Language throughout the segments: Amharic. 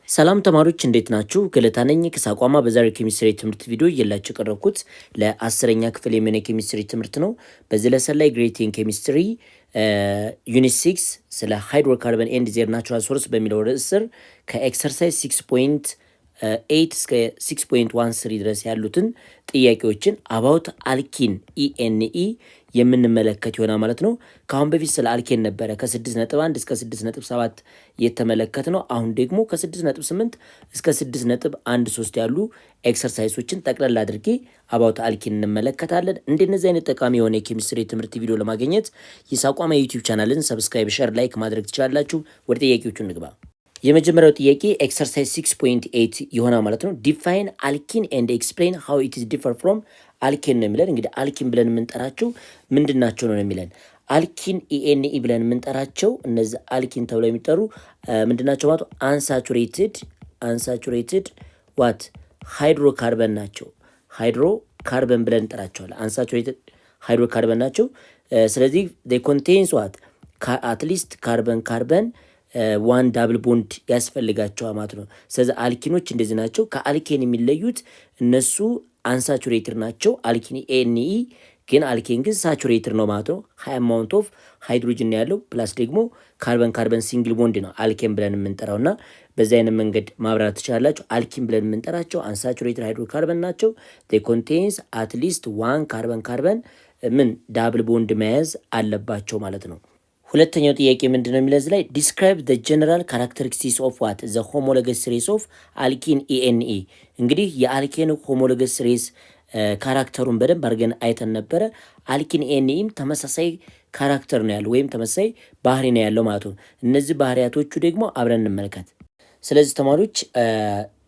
ሰላም ተማሪዎች እንዴት ናችሁ? ገለታ ነኝ ከሳቋማ በዛሬው ኬሚስትሪ ትምህርት ቪዲዮ እየላችሁ ቀረብኩት ለ10ኛ ክፍል የሜኔ ኬሚስትሪ ትምህርት ነው። በዚህ ለሰን ላይ ግሬቲንግ ኬሚስትሪ ዩኒት 6 ስለ ሃይድሮካርበን ኤንድ ዜር ናቹራል ሶርስ በሚለው ርዕስ ስር ከኤክሰርሳይዝ 6.8 እስከ 6.13 ድረስ ያሉትን ጥያቄዎችን አባውት አልኪን ኢኤንኢ የምንመለከት ይሆናል ማለት ነው። ከአሁን በፊት ስለ አልኬን ነበረ ከ6.1 እስከ 6.7 የተመለከት ነው። አሁን ደግሞ ከ6.8 እስከ 6.13 ያሉ ኤክሰርሳይሶችን ጠቅላላ አድርጌ አባውት አልኪን እንመለከታለን። እንደነዚህ አይነት ጠቃሚ የሆነ የኬሚስትሪ ትምህርት ቪዲዮ ለማግኘት የሳቋማ የዩቲዩብ ቻናልን ሰብስክራይብ፣ ሼር፣ ላይክ ማድረግ ትችላላችሁ። ወደ ጥያቄዎቹ እንግባ። የመጀመሪያው ጥያቄ ኤክሰርሳይዝ 6.8 ይሆናል ማለት ነው። ዲፋይን አልኪን ኤንድ ኤክስፕሌን ሃው ኢት ኢዝ ዲፈር ፍሮም አልኬን ነው የሚለን። እንግዲህ አልኪን ብለን የምንጠራቸው ምንድናቸው ነው የሚለን። አልኪን ኢኤንኢ ብለን የምንጠራቸው እነዚህ አልኪን ተብለው የሚጠሩ ምንድናቸው ማለት አንሳቹሬትድ ዋት ሃይድሮካርበን ናቸው። ሃይድሮካርበን ብለን እንጠራቸዋለን። አንሳቹሬትድ ሃይድሮካርበን ናቸው። ስለዚህ they contains what አትሊስት ካርበን ዋን ዳብል ቦንድ ያስፈልጋቸዋል ማለት ነው። ስለዚህ አልኪኖች እንደዚህ ናቸው። ከአልኬን የሚለዩት እነሱ አንሳቹሬትድ ናቸው። አልኪን ኤንኢ ግን አልኬን ግን ሳቹሬትድ ነው ማለት ነው። ሃይ አማውንት ኦፍ ሃይድሮጅን ያለው ፕላስ ደግሞ ካርበን ሲንግል ቦንድ ነው አልኬን ብለን የምንጠራውና በዚህ አይነት መንገድ ማብራራት ትችላላችሁ። አልኪን ብለን የምንጠራቸው አንሳቹሬትድ ሃይድሮካርበን ናቸው። they contains at least one ካርበን ምን ዳብል ቦንድ መያዝ አለባቸው ማለት ነው። ሁለተኛው ጥያቄ ምንድነው የሚለው ላይ ዲስክራይብ ዘ ጀነራል ካራክተሪስቲክስ ኦፍ ዋት ዘ ሆሞሎገስ ሬስ ኦፍ አልኪን ኢኤንኢ። እንግዲህ የአልኬን ሆሞሎገስ ሬስ ካራክተሩን በደንብ አድርገን አይተን ነበረ። አልኪን ኢኤንኢም ተመሳሳይ ካራክተር ነው ያለው ወይም ተመሳሳይ ባህሪ ነው ያለው ማለት ነው። እነዚህ ባህሪያቶቹ ደግሞ አብረን እንመልከት። ስለዚህ ተማሪዎች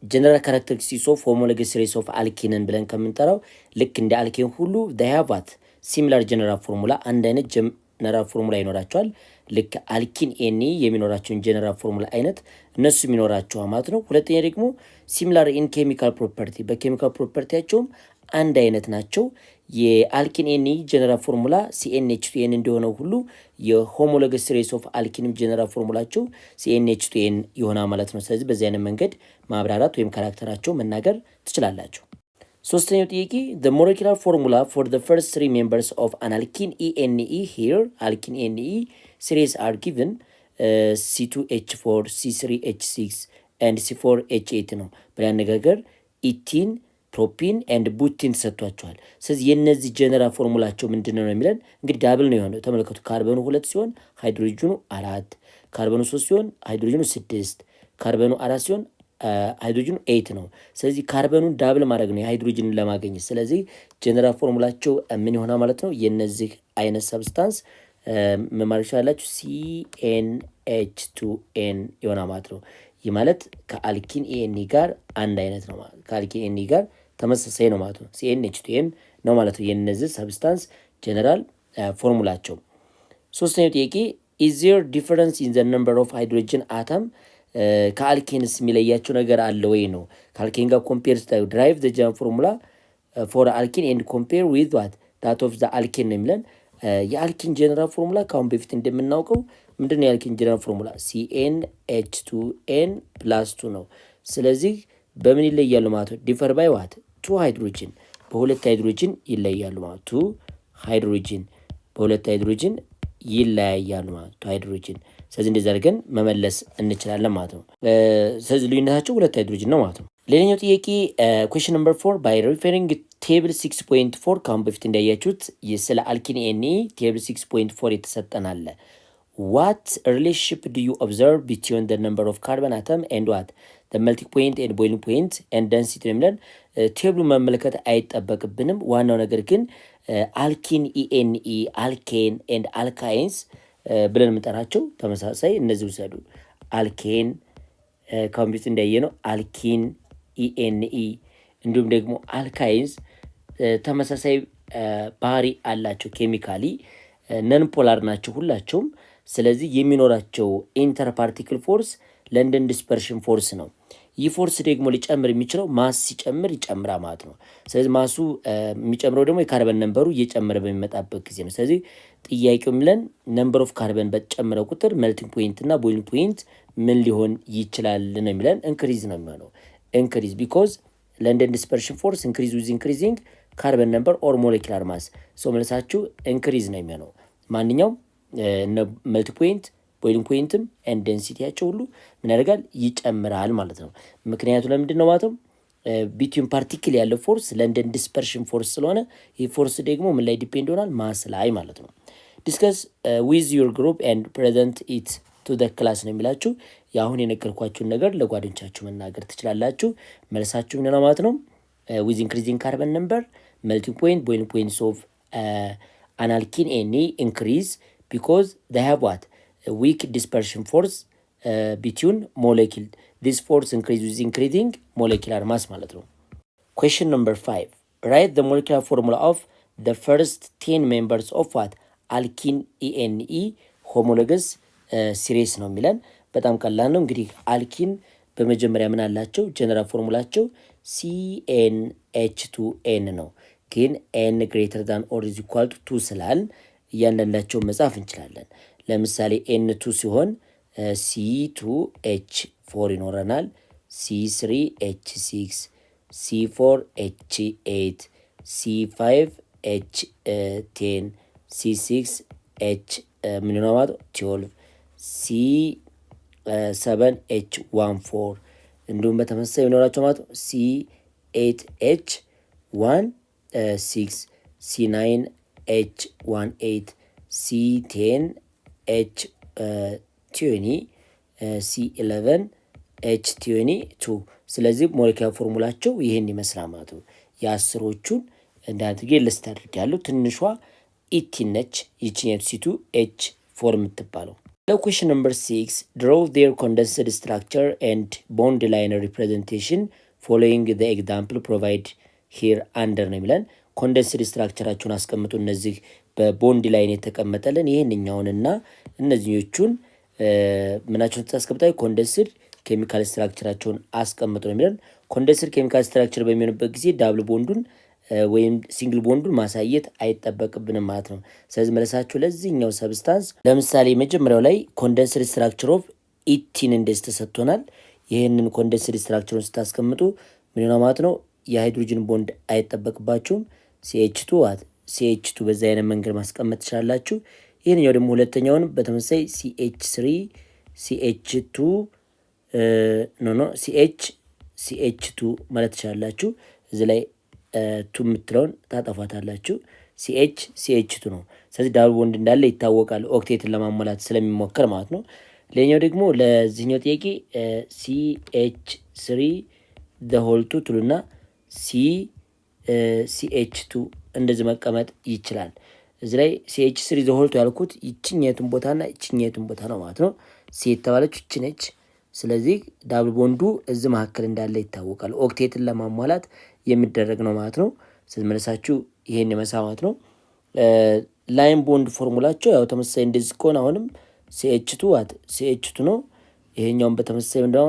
ጀነራል ካራክተሪስቲክስ ኦፍ ሆሞሎገስ ሬስ ኦፍ አልኪንን ብለን ከምንጠራው ልክ እንደ አልኬን ሁሉ they have what ሲሚላር ጀነራል ፎርሙላ አንድ አይነት ጀነራል ፎርሙላ ይኖራቸዋል። ልክ አልኪን ኤኒ የሚኖራቸውን ጀነራል ፎርሙላ አይነት እነሱ የሚኖራቸው ማለት ነው። ሁለተኛ ደግሞ ሲሚላር ኢን ኬሚካል ፕሮፐርቲ በኬሚካል ፕሮፐርቲያቸውም አንድ አይነት ናቸው። የአልኪን ኤኒ ጀነራል ፎርሙላ CnH2n እንደሆነው ሁሉ የሆሞሎገስ ሬስ ኦፍ አልኪንም ጀነራል ፎርሙላቸው CnH2n ይሆናል ማለት ነው። ስለዚህ በዚህ አይነት መንገድ ማብራራት ወይም ካራክተራቸው መናገር ትችላላችሁ። ሶስተኛው ጥያቄ the molecular formula for the first three members of an alkene ENE here alkene ENE series are given C2H4 C3H6 and C4H8 ነው። በአነጋገር ኢቲን ፕሮፒን ኤንድ ቡቲን ተሰጥቷቸዋል። ስለዚህ የነዚህ ጀነራል ፎርሙላቸው ምንድነው ነው የሚለን። እንግዲህ ዳብል ነው የሆነው። ተመልከቱ። ካርበኑ 2 ሲሆን ሃይድሮጅኑ 4፣ ካርበኑ 3 ሲሆን ሃይድሮጅኑ 6፣ ካርበኑ 4 ሲሆን ሃይድሮጅኑ 8 ነው። ስለዚህ ካርበኑን ዳብል ማድረግ ነው የሃይድሮጅንን ለማግኘት። ስለዚህ ጀነራል ፎርሙላቸው ምን ይሆናል ማለት ነው። የነዚህ አይነት ሰብስታንስ ምን ማለት ይችላልላችሁ CnH2n ይሆናል ማለት ነው። ይህ ማለት ከአልኪን ኤኒ ጋር አንድ አይነት ነው ማለት ከአልኪን ኤኒ ጋር ተመሳሳይ ነው ማለት ነው። CnH2n ነው ማለት ነው የነዚህ ሰብስታንስ ጀነራል ፎርሙላቸው። ሶስተኛው ጥያቄ is there difference in the number of hydrogen atom ከአልኬንስ የሚለያቸው ነገር አለ ወይ ነው። ከአልኬን ጋር ኮምፔር ስታዩ ድራይቭ ዘ ጀነራል ፎርሙላ ፎር አልኬን ኤንድ ኮምፔር ዊዝ ዋት ዳት ኦፍ ዘ አልኬን ነው የሚለን። የአልኬን ጀነራል ፎርሙላ ከአሁን በፊት እንደምናውቀው ምንድነው የአልኬን ጀነራል ፎርሙላ CnH2n + 2 ነው። ስለዚህ በምን ይለያሉ ማለት ነው። ዲፈር ባይ ዋት 2 ሃይድሮጅን በሁለት ሃይድሮጅን ይለያሉ ማለት 2 ሃይድሮጅን በሁለት ሃይድሮጅን ይለያያሉ ማለት 2 ሃይድሮጅን። ስለዚህ እንደዛ አድርገን መመለስ እንችላለን ማለት ነው። ስለዚህ ልዩነታቸው 2 ሃይድሮጅን ነው ማለት ነው። ሌላኛው ጥያቄ question number 4 by referring table 6.4 ካሁን በፊት እንዳያችሁት ስለ አልኪን ኤኒ table 6.4 የተሰጠናል። what relationship do you observe between the number of carbon atom and what the melting point and boiling point and density ነው። ቴብሉ መመልከት አይጠበቅብንም። ዋናው ነገር ግን አልኪን ኢኤንኢ አልኬን ኤንድ አልካይንስ ብለን የምንጠራቸው ተመሳሳይ እነዚህ ውሰዱ። አልኬን ካምቢት እንዳየነው አልኪን ኢኤንኢ እንዲሁም ደግሞ አልካይንስ ተመሳሳይ ባህሪ አላቸው። ኬሚካሊ ነን ፖላር ናቸው ሁላቸውም። ስለዚህ የሚኖራቸው ኢንተርፓርቲክል ፎርስ ለንደን ዲስፐርሽን ፎርስ ነው። ይህ ፎርስ ደግሞ ሊጨምር የሚችለው ማስ ሲጨምር ይጨምራ ማለት ነው። ስለዚህ ማሱ የሚጨምረው ደግሞ የካርበን ነምበሩ እየጨመረ በሚመጣበት ጊዜ ነው። ስለዚህ ጥያቄው የሚለን ነምበር ኦፍ ካርበን በጨመረ ቁጥር ሜልቲንግ ፖይንት እና ቦይሊንግ ፖይንት ምን ሊሆን ይችላል ነው የሚለን። ኢንክሪዝ ነው የሚሆነው። ኢንክሪዝ ቢኮዝ ለንደን ዲስፐርሽን ፎርስ ኢንክሪዝ ዊዝ ኢንክሪዚንግ ካርበን ነምበር ኦር ሞለኪላር ማስ። ሶ መልሳችሁ ኢንክሪዝ ነው የሚሆነው። ማንኛውም ሜልቲንግ ፖይንት ቦይሊንግ ፖይንትም ኤንድ ዴንሲቲያቸው ሁሉ ምን ያደርጋል ይጨምራል ማለት ነው። ምክንያቱ ለምንድን ነው ማለት ነው? ቢትዊን ፓርቲክል ያለው ፎርስ ለንደን ዲስፐርሽን ፎርስ ስለሆነ ይህ ፎርስ ደግሞ ምን ላይ ዲፔንድ ይሆናል? ማስ ላይ ማለት ነው። ዲስከስ ዊዝ ዩር ግሩፕ ኤንድ ፕሬዘንት ኢት ቱ ደ ክላስ ነው የሚላችሁ። የአሁን የነገርኳችሁን ነገር ለጓደኞቻችሁ መናገር ትችላላችሁ። መልሳችሁ ምን ነው ማለት ነው? ዊዝ ኢንክሪዚንግ ካርበን ነምበር ሜልቲንግ ፖይንት ቦይሊንግ ፖይንትስ ኦፍ አን አልኪን ኤኒ ኢንክሪዝ ቢኮዝ ዴይ ሃቭ ዋት weak dispersion force between molecule. This force increase with increasing molecular mass ማለት ነው። Question number 5. Write the molecular formula of the first 10 members of what? Alkene ENE homologous series ነው የሚለን። በጣም ቀላል ነው። እንግዲህ አልኪን በመጀመሪያ ምን አላቸው? ጀነራል ፎርሙላቸው CnH2n ነው። ግን n greater than or is equal to 2 ስላል እያንዳንዳቸው መጻፍ እንችላለን። ለምሳሌ N2 ሲሆን C2H4 ይኖረናል፣ C3H6፣ C4H8፣ C5H10፣ C6H12፣ C7H14 እንዲሁም በተመሳሳይ ይኖራቸው ማለት C8H16፣ C9H18፣ C10H20 C11H22 ስለዚህ ሞለኪውላር ፎርሙላቸው ይህን ይመስላል ማለት ነው። የአስሮቹን እንዳትጌ ልስት አድርጋለሁ። ትንሿ ኢቲን ነች፣ ይችኛቱ C2H4 የምትባለው። Question number 6 draw their condensed structure and bond line representation following the example provide here under ነው የሚለን። ኮንደንስድ ስትራክቸራቸውን አስቀምጡ። እነዚህ በቦንድ ላይን የተቀመጠልን ይሄንኛውንና እነዚህኞቹን ምናቸውን ተስቀምጣይ ኮንደንስድ ኬሚካል ስትራክቸራቸውን አስቀምጡ ነው የሚለን። ኮንደንስድ ኬሚካል ስትራክቸር በሚሆንበት ጊዜ ዳብል ቦንዱን ወይም ሲንግል ቦንዱን ማሳየት አይጠበቅብንም ማለት ነው። ስለዚህ መለሳችሁ ለዚህኛው ሰብስታንስ ለምሳሌ መጀመሪያው ላይ ኮንደንስድ ስትራክቸር ኦፍ ኢቲን እንደዚህ ተሰጥቶናል። ይሄንን ኮንደንስድ ስትራክቸሩን ስታስቀምጡ ምን ነው ማለት ነው? የሃይድሮጅን ቦንድ አይጠበቅባችሁም። CH2 በዛ አይነት መንገድ ማስቀመጥ ትችላላችሁ። ይሄንኛው ደግሞ ሁለተኛውን በተመሳሳይ CH2 ማለት ትችላላችሁ። እዚህ ላይ ቱ የምትለውን ታጠፋታላችሁ። CH2 ነው። ስለዚህ ዳብል ቦንድ እንዳለ ይታወቃል፣ ኦክቴትን ለማሟላት ስለሚሞከር ማለት ነው። ሌላኛው ደግሞ ለዚህኛው ጥያቄ CH3 the2 ትሉና CH2 እንደዚህ መቀመጥ ይችላል። እዚህ ላይ CH3 the2 ያልኩት ይችኛቱን ቦታና ይችኛቱን ቦታ ነው ማለት ነው። C የተባለች ይች ነች። ስለዚህ ዳብል ቦንዱ እዚህ መካከል እንዳለ ይታወቃል፣ ኦክቴትን ለማሟላት የሚደረግ ነው ማለት ነው። ስለዚህ መልሳችሁ ይሄን ይመስላል ማለት ነው። ላይን ቦንድ ፎርሙላቸው ያው ተመሳሳይ እንደዚህ ከሆነ አሁንም CH2 ነው። ይሄኛውን በተመሳሳይ እንደው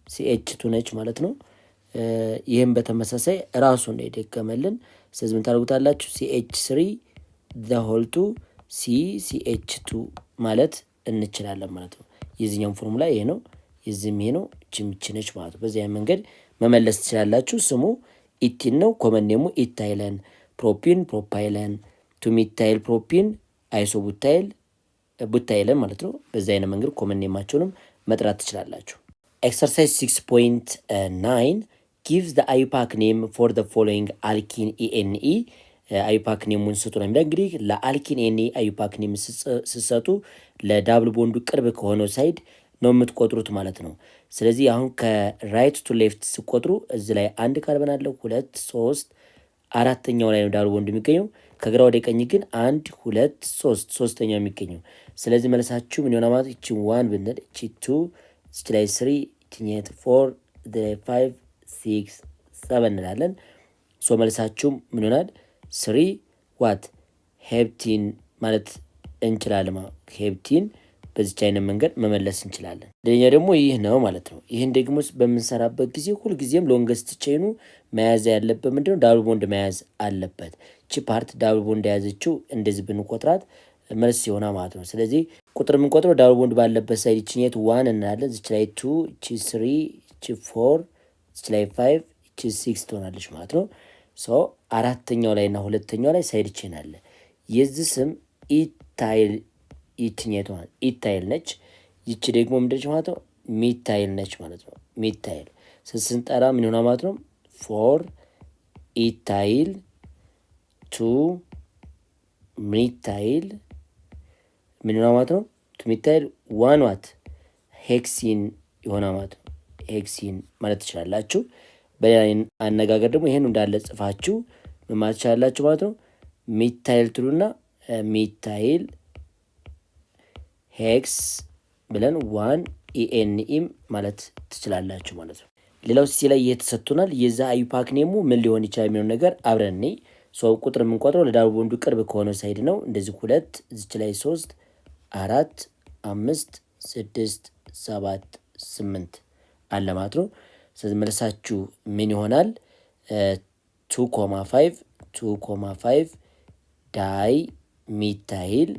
CH2 ነች ማለት ነው። ይሄን በተመሳሳይ ራሱን ነው የደገመልን። ስለዚህ ምን ታደርጉታላችሁ? CH3 the2 CH2 ማለት እንችላለን ማለት ነው። የዚህኛው ፎርሙላ ይሄ ነው፣ የዚህም ይሄ ነው፣ እቺ ነች ማለት ነው። በዚህ መንገድ መመለስ ትችላላችሁ። ስሙ ኢቲን ነው። ኮመን ኔሙ ኢታይለን ፕሮፒን ፕሮፓይለን ቱ ሚታይል ፕሮፒን ቡታይለን ማለት ነው። በዚህ አይነት መንገድ ኮመን ኔማቸውንም መጥራት ትችላላችሁ። ኤክሰርሳይዝ 6.9 gives the IUPAC name for the following alkene ENE IUPAC ኔሙን ስጡ ነው የሚለው። እንግዲህ ለአልኪን ENE IUPAC ኔም ስሰጡ ለዳብል ቦንዱ ቅርብ ከሆነው ሳይድ ነው የምትቆጥሩት ማለት ነው። ስለዚህ አሁን ከራይት ቱ ሌፍት ሲቆጥሩ እዚህ ላይ አንድ ካርበን አለው፣ 2 3 አራተኛው ላይ ነው ዳብል ቦንዱ የሚገኘው። ከግራ ወደ ቀኝ ግን 1 2 3 ሶስተኛው የሚገኘው። ስለዚህ መልሳችሁ ምን ይሆናል ማለት እቺ 1 ብንል እቺ 2 እቺ ላይ 3 እቺ 4 5 6 7 እንላለን። ሶ መልሳችሁ ምን ይሆናል? 3 ዋት ሄፕቲን ማለት እንችላለን። ሄፕቲን በዚች አይነት መንገድ መመለስ እንችላለን። አንደኛ ደግሞ ይህ ነው ማለት ነው። ይህን ደግሞ በምንሰራበት ጊዜ ሁልጊዜም ሎንገስት ቼኑ መያዝ ያለበት ምንድነው? ዳብል ቦንድ መያዝ አለበት። ቺ ፓርት ዳብል ቦንድ የያዘችው እንደዚህ ብንቆጥራት መልስ ሲሆና ማለት ነው። ስለዚህ ቁጥር የምንቆጥረው ዳብል ቦንድ ባለበት ሳይድ ይችኛት 1 እናያለን። እዚች ላይ 2፣ እቺ 3፣ እቺ 4፣ እዚች ላይ 5፣ እቺ 6 ትሆናለች ማለት ነው። ሶ አራተኛው ላይ እና ሁለተኛው ላይ ሳይድ ቼን አለ። የዚህ ስም ኢታይል ይችኛት ማለት ኢታይል ነች። ይቺ ደግሞ ምንድነች ማለት ነው? ሚታይል ነች ማለት ነው። ሚታይል ስንጠራ ምን ይሆናል ማለት ነው? 4 ኢታይል 2 ሚታይል ምን ይሆናል ማለት ነው? ቱ ሚታይል 1 ዋት ሄክሲን ይሆናል ማለት ነው። ሄክሲን ማለት ትችላላችሁ። በሌላ አነጋገር ደግሞ ይሄን እንዳለ ጽፋችሁ ምን ማለት ትችላላችሁ ማለት ነው? ሚታይል ትሉና ሚታይል ሄክስ ብለን 1 ኢኤንኢም ማለት ትችላላችሁ ማለት ነው። ሌላው ሲ ላይ የተሰጥቶናል። የዛ አዩፓክ ኔሙ ምን ሊሆን ይችላል የሚለው ነገር አብረን እኔ ቁጥር የምንቆጥረው ለዳብል ቦንዱ ቅርብ ከሆነ ሳይድ ነው። እንደዚህ 2 እዚች ላይ 3 4 5 6 7 8 አለ ማለት ነው። ስለዚህ መልሳችሁ ምን ይሆናል? 2.5 ዳይ ሚታይል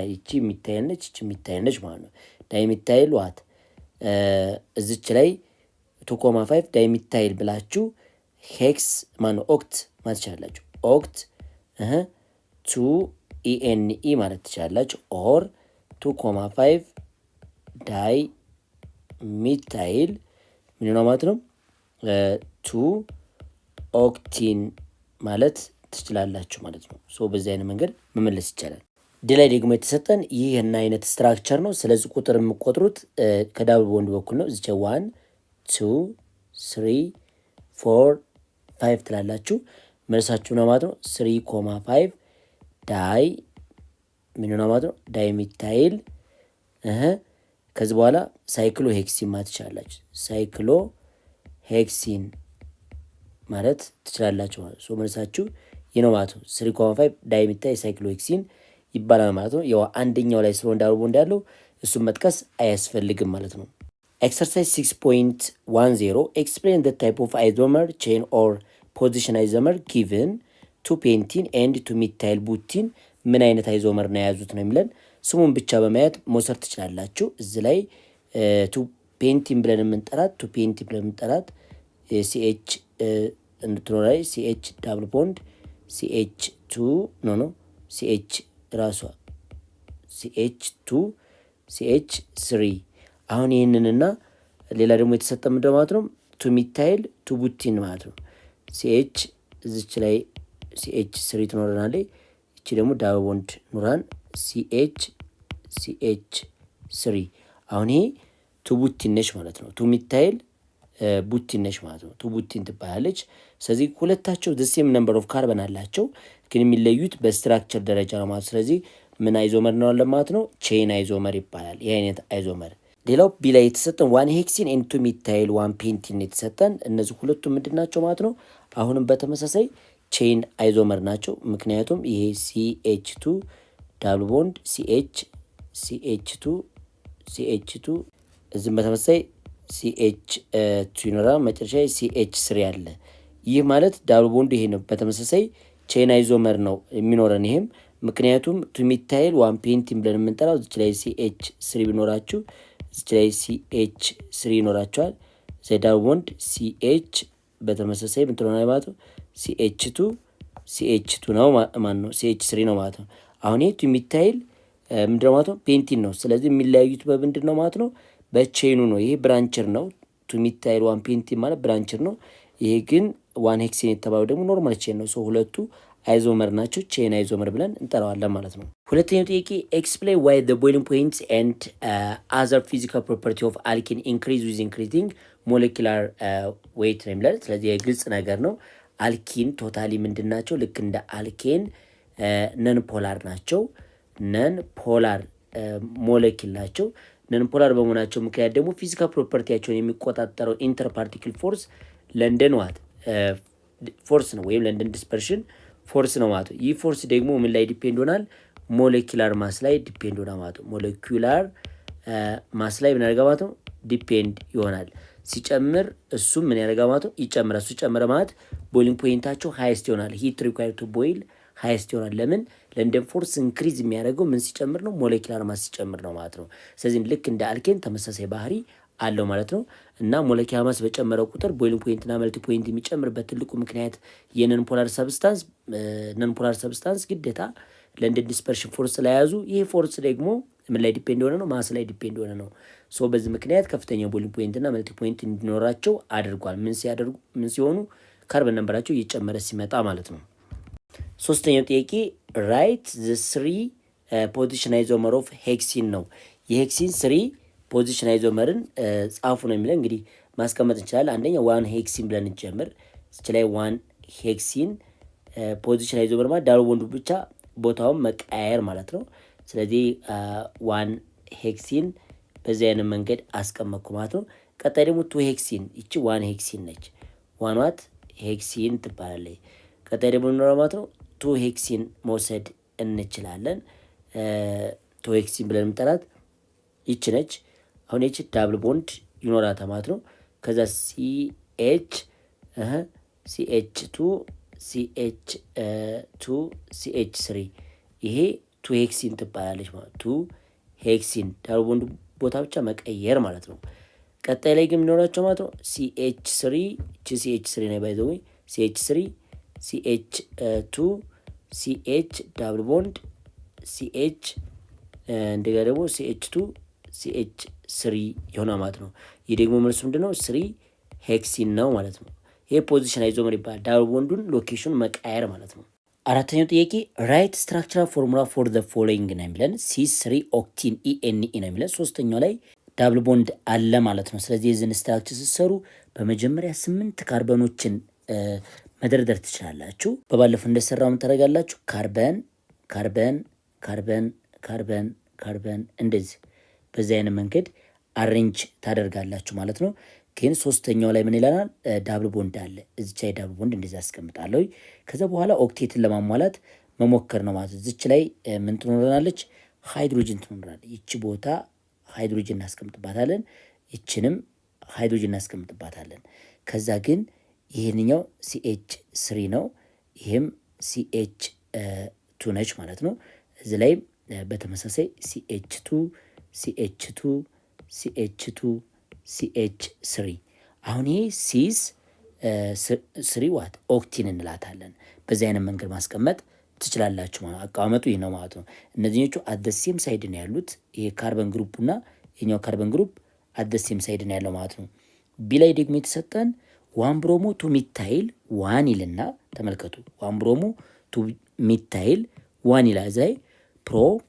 እቺ ሚታይል ነች፣ እቺ ሚታይል ነች ማለት ነው። ዳይ ሚታይል ዋት እዚች ላይ 2.5 ዳይ ሚታይል ብላችሁ ሄክስ ማነው ኦክት ማለት ትችላላችሁ። ኦክት 2 ኢኤንኢ ማለት ትችላላችሁ። ኦር 2.5 ዳይ ሚታይል ምን ነው ማለት ነው? 2 ኦክቲን ማለት ትችላላችሁ ማለት ነው። በዚህ አይነት መንገድ መመለስ ይቻላል። ዲ ላይ ደግሞ የተሰጠን ይህ አይነት ስትራክቸር ነው። ስለዚህ ቁጥር የምቆጥሩት ከዳብል ቦንድ በኩል ነው። እዚች 1 2 3 4 5 ትላላችሁ። መልሳችሁ ነው ማለት ነው 3.5 ዳይ ምን ነው ማለት ነው? ዳይ ሚታይል ከዚህ በኋላ ሳይክሎ ሄክሲን ማለት ትችላላችሁ። ሳይክሎ ሄክሲን ማለት ትችላላችሁ ማለት ነው። መልሳችሁ ይህ ነው ማለት ነው። 3.5 ዳይ ሚታይል ሳይክሎ ሄክሲን ይባላል ማለት ነው። ያው አንደኛው ላይ ስለሆነ ዳብል ቦንድ ያለው እሱን መጥቀስ አያስፈልግም ማለት ነው። ኤክሰርሳይዝ 6.10 ኤክስፕሌን ዘ ታይፕ ኦፍ አይዞመር ቼን ኦር ፖዚሽን አይዞመር ጊቭን ቱ ፔንቲን ኤንድ ቱ ሚታይል ቡቲን ምን አይነት አይዞመር ነው የያዙት ነው የሚለን። ስሙን ብቻ በማየት መውሰድ ትችላላችሁ። እዚህ ላይ ቱ ፔንቲን ብለን የምንጠራት ሲኤች እንድትኖራይ ሲኤች ዳብል ቦንድ ሲኤች 2 ሲኤች ራሷ ሲኤች 2 ሲኤች 3 አሁን ይህንንና ሌላ ደግሞ የተሰጠ ምንድነው ማለት ነው? ቱ ሚታይል ቱ ቡቲን ማለት ነው። ሲኤች እዚች ላይ ሲኤች 3 ትኖረናለች። እቺ ደግሞ ዳብል ቦንድ ኑራን ሲኤች 3 አሁን ይሄ ቱ ቡቲን ነች ማለት ነው። ቱ ሚታይል ቡቲን ነች ማለት ነው። ቱ ቡቲን ትባላለች። ስለዚህ ሁለታቸው ዘ ሴም ነምበር ኦፍ ካርበን አላቸው፣ ግን የሚለዩት በስትራክቸር ደረጃ ነው ማለት። ስለዚህ ምን አይዞመር ነው ማለት ነው? ቼን አይዞመር ይባላል ይህ አይነት አይዞመር። ሌላው ቢ ላይ የተሰጠን 1 ሄክሲን ኤንድ 2 ሚታይል 1 ፔንቲን የተሰጠን እነዚህ ሁለቱም ምንድን ናቸው ማለት ነው? አሁንም በተመሳሳይ ቼን አይዞመር ናቸው። ምክንያቱም ይሄ CH2 ዳብል ቦንድ CH2 እዚህም በተመሳሳይ CH2 ይኖራል። መጨረሻ CH3 አለ። ይህ ማለት ዳብል ቦንድ ይሄ ነው። በተመሳሳይ ቼን አይዞመር ነው የሚኖረን ይሄም ምክንያቱም ቱ ሚታይል 1 ፔንቲን ብለን የምንጠራው እዚች ላይ CH3 ቢኖራችሁ እዚች ላይ CH3 ይኖራቸዋል። ዳብል ቦንድ CH በተመሳሳይ ምትሆነ ማለት ነው CH2 ነው ማለት ነው። CH3 ነው ማለት ነው። አሁን ይሄ ቱ ሚታይል ምንድነው ማለት ነው? ፔንቲን ነው። ስለዚህ የሚለያዩት በምንድን ነው ማለት ነው? በቼኑ ነው። ይሄ ብራንቸር ነው። ቱ ሚታይል 1 ፔንቲን ማለት ብራንቸር ነው። ይሄ ግን 1 ሄክሴን የተባለው ደግሞ ኖርማል ቼን ነው። ሁለቱ አይዞመር ናቸው። ቼን አይዞመር ብለን እንጠራዋለን ማለት ነው። ሁለተኛው ጥያቄ ኤክስፕሌን ዋይ ዘ ቦይሊንግ ፖይንት ኤንድ አዘር ፊዚካል ፕሮፐርቲ ኦፍ አልኬን ኢንክሪዝ ዊዝ ኢንክሪዚንግ ሞለኪላር ዌይት ነው የሚለን። ስለዚህ የግልጽ ነገር ነው። አልኪን ቶታሊ ምንድን ናቸው? ልክ እንደ አልኬን ነን ፖላር ናቸው። ነን ፖላር ሞለኪል ናቸው። ነን ፖላር በመሆናቸው ምክንያት ደግሞ ፊዚካል ፕሮፐርቲያቸውን የሚቆጣጠረው ኢንተርፓርቲክል ፎርስ ለንደን ዋት ፎርስ ነው ወይም ለንደን ዲስፐርሽን ፎርስ ነው ማለት ነው። ይህ ፎርስ ደግሞ ምን ላይ ዲፔንድ ሆናል? ሞሌኪላር ማስ ላይ ዲፔንድ ሆና ማለት ነው። ሞሌኪላር ማስ ላይ ምን ያደርጋ ማለት ነው? ዲፔንድ ይሆናል። ሲጨምር እሱም ምን ያደርጋ ማለት ነው? ይጨምራል። እሱ ጨመረ ማለት ቦይሊንግ ፖይንታቸው ሃይስት ይሆናል። ሂት ሪኳየር ቱ ቦይል ሃይስት ይሆናል። ለምን? ለንደን ፎርስ ኢንክሪዝ የሚያደርገው ምን ሲጨምር ነው? ሞሌኪላር ማስ ሲጨምር ነው ማለት ነው። ስለዚህ ልክ እንደ አልኬን ተመሳሳይ ባህሪ አለው ማለት ነው። እና ሞለኪውላር ማስ በጨመረ ቁጥር ቦይሊንግ ፖይንትና መልቲ ፖይንት የሚጨምርበት ትልቁ ምክንያት የነን ፖላር ሰብስታንስ ግዴታ ለንደን ዲስፐርሽን ፎርስ ስለያዙ ይህ ፎርስ ደግሞ ምን ላይ ዲፔንድ ሆነ ነው? ማስ ላይ ዲፔንድ ሆነ ነው። ሶ በዚህ ምክንያት ከፍተኛ ቦይሊንግ ፖይንትና መልቲ ፖይንት እንዲኖራቸው አድርጓል። ምን ሲሆኑ? ካርበን ነምበራቸው እየጨመረ ሲመጣ ማለት ነው። ሶስተኛው ጥያቄ ራይት ዘ ስሪ ፖዚሽን አይዞመር ኦፍ ሄክሲን ነው። የሄክሲን ስሪ ፖዚሽን አይዞመርን ጻፉ ነው የሚለው። እንግዲህ ማስቀመጥ እንችላለን። አንደኛ ዋን ሄክሲን ብለን እንጀምር። እች ላይ ዋን ሄክሲን ፖዚሽን አይዞመር ማለት ዳብል ቦንዱ ብቻ ቦታውን መቀያየር ማለት ነው። ስለዚህ ዋን ሄክሲን በዚህ አይነት መንገድ አስቀመጥኩ ማለት ነው። ቀጣይ ደግሞ ቱ ሄክሲን፣ ይቺ ዋን ሄክሲን ነች። ዋኗት ሄክሲን ትባላለች። ቀጣይ ደግሞ ምንኖረው ማለት ነው ቱ ሄክሲን መውሰድ እንችላለን። ቱ ሄክሲን ብለን የምጠራት ይቺ ነች። አሁን ይቺ ዳብል ቦንድ ይኖራታል ማለት ነው። ከዛ ሲኤች ቱ ሲኤች ስሪ ይሄ ቱ ሄክሲን ትባላለች ማለት ቱ ሄክሲን ዳብል ቦንድ ቦታ ብቻ መቀየር ማለት ነው። ቀጣይ ላይ ግን የሚኖራቸው ማለት ነው ሲኤች ስሪ ሲኤች ስሪ ነው ባይዘው ሲኤች ስሪ ሲኤች ቱ ሲኤች ዳብል ቦንድ ሲኤች እንደገና ደግሞ ሲኤች ቱ ሲኤች ስሪ ይሆናል ማለት ነው። ይህ ደግሞ መልሱ ምንድነው? ስሪ ሄክሲን ነው ማለት ነው። ይሄ ፖዚሽን አይዞመር ይባላል። ዳብል ቦንዱን ሎኬሽን መቃየር ማለት ነው። አራተኛው ጥያቄ ራይት ስትራክቸራል ፎርሙላ ፎር ዘ ፎሎዊንግ ነው የሚለን C3 ኦክቲን ኢኤንኢ ነው የሚለን። ሶስተኛው ላይ ዳብል ቦንድ አለ ማለት ነው። ስለዚህ የዚህን ስትራክቸር ስትሰሩ በመጀመሪያ 8 ካርበኖችን መደርደር ትችላላችሁ። በባለፈው እንደሰራው ምን ታደርጋላችሁ? ካርበን ካርበን ካርበን ካርበን ካርበን እንደዚህ በዚህ አይነት መንገድ አሬንጅ ታደርጋላችሁ ማለት ነው። ግን ሶስተኛው ላይ ምን ይላል? ዳብል ቦንድ አለ። እዚች ላይ ዳብል ቦንድ እንደዚህ አስቀምጣለሁ። ከዛ በኋላ ኦክቴትን ለማሟላት መሞከር ነው ማለት። እዚች ላይ ምን ትኖረናለች? ሃይድሮጅን ትኖራለች። ይቺ ቦታ ሃይድሮጅን እናስቀምጥባታለን። ይችንም ሃይድሮጅን እናስቀምጥባታለን። ከዛ ግን ይህንኛው ሲኤች ስሪ ነው፣ ይህም ሲኤች ቱ ነች ማለት ነው። እዚህ ላይ በተመሳሳይ ሲኤች ቱ ሲኤች ቱ ሲኤች ቱ ሲኤች ስሪ። አሁን ይሄ ሲዝ ስሪ ዋት ኦክቲን እንላታለን። በዚህ አይነት መንገድ ማስቀመጥ ትችላላችሁ ማለት አቀማመጡ ይህ ነው ማለት ነው። እነዚህኞቹ አደሴም ሳይድ ነው ያሉት። ይሄ ካርበን ግሩፕና የኛው ካርበን ግሩፕ አደሴም ሳይድ ነው ያለው ማለት ነው። ቢ ላይ ደግሞ የተሰጠን ዋን ብሮሞ ቱ ሚታይል ዋን ይልና ተመልከቱ። ዋን ብሮሞ ቱ ሚታይል ዋን ይላል። እዚህ ላይ ፕሮፕ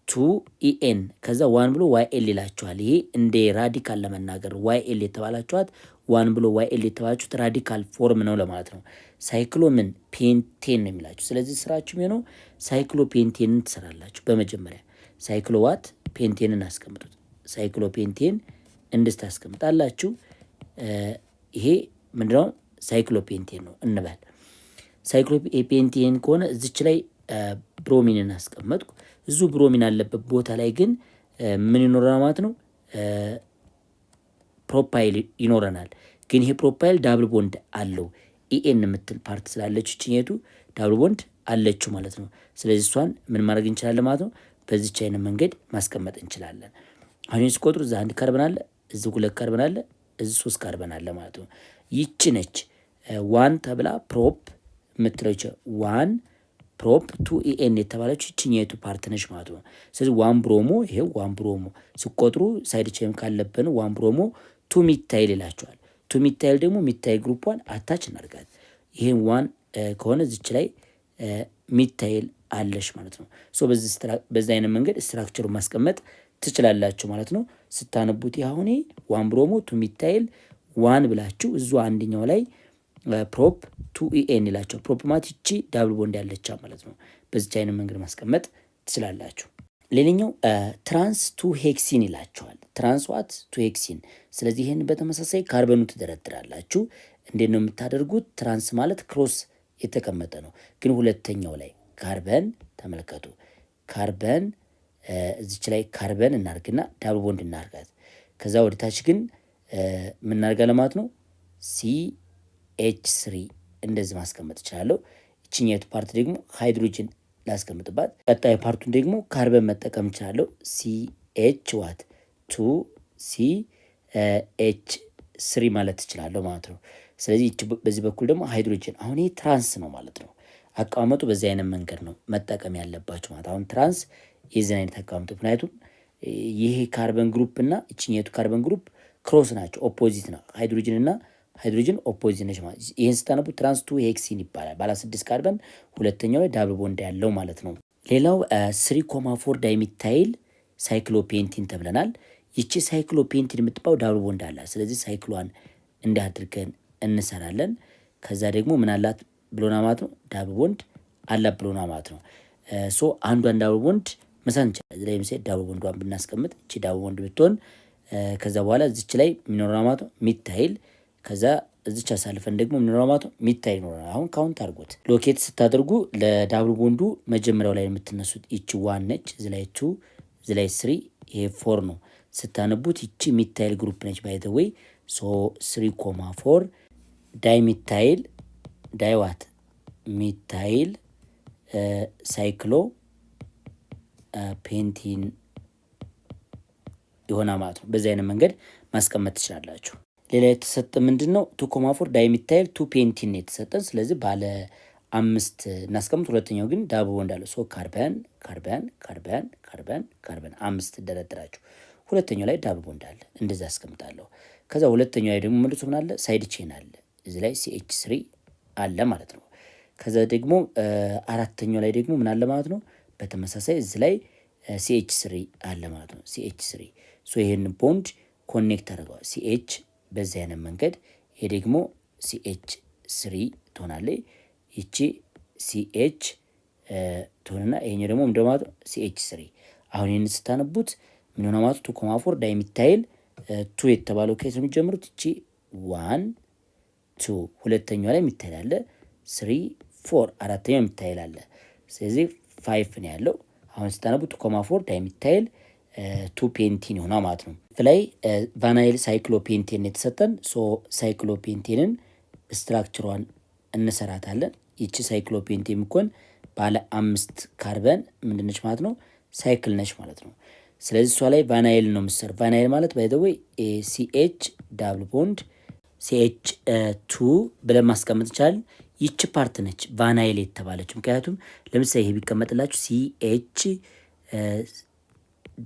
ቱ ኢኤን ከዛ ዋን ብሎ ዋይ ኤል ይላችኋል። ይሄ እንደ ራዲካል ለመናገር ዋይ ኤል የተባላችኋት ዋን ብሎ ዋይ ኤል የተባላችሁት ራዲካል ፎርም ነው ለማለት ነው። ሳይክሎምን ፔንቴን ነው የሚላችሁ። ስለዚህ ስራችሁ የሚሆነው ሳይክሎ ፔንቴንን ትሰራላችሁ። በመጀመሪያ ሳይክሎ ዋት ፔንቴንን አስቀምጡት። ሳይክሎ ፔንቴን እንድስት አስቀምጣላችሁ። ይሄ ምንድነው? ሳይክሎ ፔንቴን ነው እንበል። ሳይክሎ ፔንቴን ከሆነ እዚች ላይ ብሮሚንን አስቀመጥኩ። እዙ ብሮሚን አለበት ቦታ ላይ ግን ምን ይኖረናል ማለት ነው? ፕሮፓይል ይኖረናል። ግን ይሄ ፕሮፓይል ዳብል ቦንድ አለው። ኢኤን የምትል ፓርት ስላለች እችኛቱ ዳብል ቦንድ አለችው ማለት ነው። ስለዚህ እሷን ምን ማድረግ እንችላለን ማለት ነው? በዚች አይነት መንገድ ማስቀመጥ እንችላለን። አሁን ስቆጥሩ እዛ 1 ካርበን አለ፣ እዚህ 2 ካርበን አለ፣ እዚህ 3 ካርበን አለ ማለት ነው። ይቺ ነች ዋን ተብላ ፕሮፕ የምትለች ዋን ፕሮፕ ቱ ኢኤን የተባለችው ይችኛቱ ፓርት ነች ማለት ነው። ስለዚህ ዋን ብሮሞ ይሄ ዋን ብሮሞ ሲቆጥሩ ሳይድ ቼን ካለብን ዋን ብሮሞ ቱ ሚታይል ይላቸዋል። ቱ ሚታይል ደግሞ ሚታይል ግሩፕዋን አታች እናርጋት። ይሄን ዋን ከሆነ እዚች ላይ ሚታይል አለሽ ማለት ነው። ሶ በዚህ አይነት መንገድ ስትራክቸሩን ማስቀመጥ ትችላላችሁ ማለት ነው። ስታነቡት ያሁን ዋን ብሮሞ ቱ ሚታይል ዋን ብላችሁ እዙ አንደኛው ላይ ፕሮፕ ቱ ኢኤን ይላቸው። ፕሮፕ ማለት ይቺ ዳብል ቦንድ ያለቻ ማለት ነው። በዚች አይነት መንገድ ማስቀመጥ ትችላላችሁ። ሌላኛው ትራንስ ቱ ሄክሲን ይላቸዋል። ትራንስ ዋት ቱ ሄክሲን። ስለዚህ ይህን በተመሳሳይ ካርበኑ ትደረድራላችሁ። እንዴት ነው የምታደርጉት? ትራንስ ማለት ክሮስ የተቀመጠ ነው። ግን ሁለተኛው ላይ ካርበን ተመልከቱ። ካርበን እዚች ላይ ካርበን እናርግና ዳብል ቦንድ እናርጋት። ከዛ ወደ ታች ግን ምን እናርጋለን ማለት ነው CH3 እንደዚህ ማስቀመጥ እችላለሁ። እቺኛቱ ፓርት ደግሞ ሃይድሮጅን ላስቀምጥባት። ቀጣይ ፓርቱን ደግሞ ካርበን መጠቀም እችላለሁ። CH2CH3 ማለት እችላለሁ ማለት ነው። ስለዚህ በዚህ በኩል ደግሞ ሃይድሮጅን አሁን ይሄ ትራንስ ነው ማለት ነው። አቀማመጡ በዚህ አይነት መንገድ ነው መጠቀም ያለባችሁ ማለት አሁን ትራንስ የዚህን አይነት አቀማመጡ ምክንያቱም ይሄ ካርበን ግሩፕ እና እቺኛቱ ካርበን ግሩፕ ክሮስ ናቸው፣ ኦፖዚት ነው። ሃይድሮጅን እና ሃይድሮጅን ኦፖዚት ነች ማለት ይሄን ስታነቡ ትራንስ 2 ሄክሲን ይባላል። ባለ 6 ካርበን ሁለተኛው ላይ ዳብል ቦንድ ያለው ማለት ነው። ሌላው 3,4 ዳይሚታይል ሳይክሎፔንቲን ተብለናል። ይቺ ሳይክሎፔንቲን የምትባው ዳብል ቦንድ አላት። ስለዚህ ሳይክሏን እንዳድርገን እንሰራለን። ከዛ ደግሞ ምን አላት ብሎና ማለት ነው ዳብል ቦንድ አላት ብሎና ማለት ነው። ሶ አንዷን ዳብል ቦንድ መሳን እንችላለን። እዚህ ላይ ምሳሌ ዳብል ቦንዷን ብናስቀምጥ እቺ ዳብል ቦንድ ብትሆን ከዛ በኋላ እዚች ላይ የሚኖረው ማለት ነው ሚታይል ከዛ እዚች አሳልፈን ደግሞ የሚኖረው ማለት ነው ሚታይል ይኖረናል። አሁን ካውንት አድርጎት ሎኬት ስታደርጉ ለዳብል ቦንዱ መጀመሪያው ላይ የምትነሱት ይቺ 1 ነች። እዚህ ላይ 2 እዚህ ላይ 3 ይሄ 4 ነው። ስታነቡት ይቺ ሚታይል ግሩፕ ነች ባይ ዘ ዌይ። ሶ 3,4 ዳይሚታይል ዳይዋት ሚታይል ሳይክሎ ፔንቲን የሆነ ማለት ነው። በዚህ አይነት መንገድ ማስቀመጥ ትችላላችሁ። ሌላ የተሰጠ ምንድነው 2,4 ዳይሚታይል 2 ፔንቲን የተሰጠን። ስለዚህ ባለ 5 እናስቀምጥ። ሁለተኛው ግን ዳብል ቦንድ አለው። ሶ ካርበን ካርበን ካርበን ካርበን ካርበን 5 ደረድራችሁ። ሁለተኛው ላይ ዳብል ቦንድ አለ፣ እንደዛ አስቀምጣለሁ። ከዛ ሁለተኛው ላይ ደግሞ መልሶ ምን አለ ሳይድ ቼን አለ፣ እዚህ ላይ CH3 አለ ማለት ነው። ከዛ ደግሞ አራተኛው ላይ ደግሞ ምን አለ ማለት ነው በተመሳሳይ እዚህ ላይ CH3 አለ ማለት ነው። CH3 ሶ ይሄን ቦንድ ኮኔክት አድርገዋል CH በዚህ አይነት መንገድ። ይሄ ደግሞ CH3 ትሆናለች። ይቺ CH ትሆንና ይሄኛው ደግሞ እንደማለት CH3። አሁን ይሄን ስታነቡት ምን ሆነ ማለት 2,4 ዳይሚታይል 2 የተባለው ከየት ነው የሚጀምሩት? ይቺ 1 2 ሁለተኛው ላይ የሚታይል አለ 3 4 አራተኛው የሚታይል አለ። ስለዚህ 5 ነው ያለው። አሁን ስታነቡት 2,4 ዳይሚታይል 2 ፔንቲን ይሆናል ማለት ነው። ላይ ቫናይል ሳይክሎፔንቲን የተሰጠን። ሶ ሳይክሎፔንቲንን ስትራክቸሯን እንሰራታለን። ይቺ ሳይክሎፔንቲን የሚኮን ባለ 5 ካርበን ምንድነች ማለት ነው ሳይክል ነች ማለት ነው። ስለዚህ እሷ ላይ ቫናይል ነው የምትሰራው። ቫናይል ማለት ባይ ዘ ዌይ CH ዳብል ቦንድ CH2 ብለን ማስቀመጥ ይቻላል። ይቺ ፓርት ነች ቫናይል የተባለችው። ምክንያቱም ለምሳሌ ይሄ ቢቀመጥላችሁ CH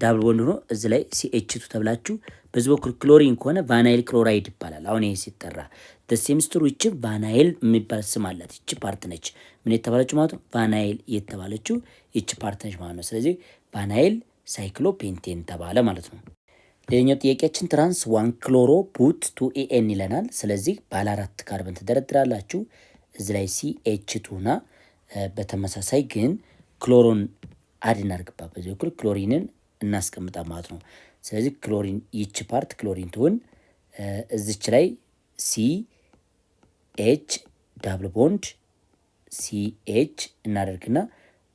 ዳብል ቦንድ ሆኖ እዚህ ላይ CH2 ተብላችሁ በዚህ በኩል ክሎሪን ከሆነ ቫናይል ክሎራይድ ይባላል። አሁን ይሄ ሲጠራ ደሴምስትሩ ይቺ ቫናይል የሚባል ስም አላት። ይቺ ፓርት ነች ምን የተባለችው ማለት ነው ቫናይል የተባለችው ይቺ ፓርት ነች ማለት ነው። ስለዚህ ቫናይል ሳይክሎፔንቴን ተባለ ማለት ነው። ሌላኛው ጥያቄያችን ትራንስ 1 ክሎሮ ቡት 2 ኤን ይለናል። ስለዚህ ባለ 4 ካርበን ትደረድራላችሁ። እዚህ ላይ CH2 ና በተመሳሳይ ግን ክሎሮን አድ እናርግባት። በዚህ በኩል ክሎሪንን እናስቀምጣ ማለት ነው። ስለዚህ ክሎሪን ይቺ ፓርት ክሎሪን ትሆን እዚች ላይ CH ዳብል ቦንድ CH እናደርግና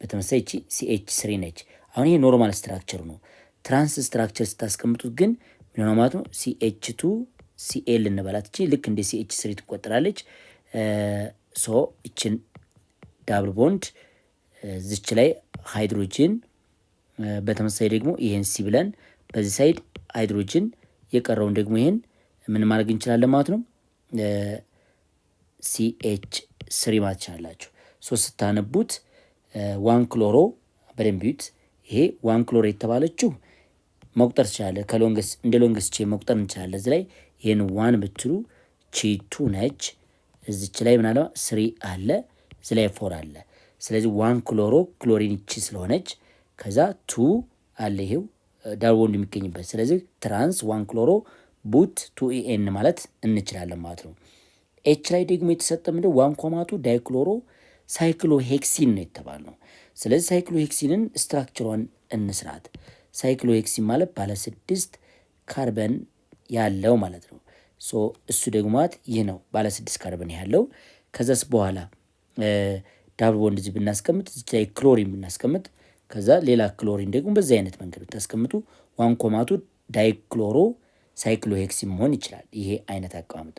በተመሳሳይ እቺ CH3 ነች። አሁን ይሄ ኖርማል ስትራክቸር ነው። ትራንስ ስትራክቸር ስታስቀምጡት ግን ምን ሆነ ማለት ነው CH2 Cl እንበላት። እቺ ልክ እንደ CH3 ትቆጠራለች። ሶ እቺን ዳብል ቦንድ እዚች ላይ ሃይድሮጅን በተመሳሳይ ደግሞ ይሄን ሲ ብለን በዚህ ሳይድ ሃይድሮጅን የቀረውን ደግሞ ይሄን ምን ማድረግ እንችላለን ማለት ነው CH3 ማለት ይችላልላችሁ። ሶ ስታነቡት 1 ክሎሮ በደንብ ይዩት። ይሄ 1 ክሎሮ የተባለችው መቁጠር ትችላለ። ከሎንግስ እንደ ሎንግስ ቼ መቁጠር እንችላለን። እዚህ ላይ ይሄን 1 ብትሉ ቺ 2 ነች። እዚች ላይ ምን አለ 3 አለ፣ እዚህ ላይ 4 አለ። ስለዚህ 1 ክሎሮ ክሎሪን ቺ ስለሆነች ከዛ 2 አለ ይሄው ዳብል ቦንድ የሚገኝበት። ስለዚህ ትራንስ 1 ክሎሮ ቡት 2 ኤን ማለት እንችላለን ማለት ነው። ኤች ላይ ደግሞ የተሰጠ ምንድነው 1,2 ዳይክሎሮ ሳይክሎ ሄክሲን ነው የተባለው። ስለዚህ ሳይክሎ ሄክሲንን ስትራክቸሯን እንስራት። ሳይክሎ ሄክሲን ማለት ባለ 6 ካርበን ያለው ማለት ነው። ሶ እሱ ደግሞ ማለት ይህ ነው ባለ 6 ካርበን ያለው። ከዛስ በኋላ ዳብል ቦንድ እዚህ ብናስቀምጥ እዚህ ላይ ክሎሪን ብናስቀምጥ ከዛ ሌላ ክሎሪን ደግሞ በዚህ አይነት መንገድ ብታስቀምጡ 1,2 ዳይክሎሮ ሳይክሎሄክሲን መሆን ይችላል። ይሄ አይነት አቀማመጥ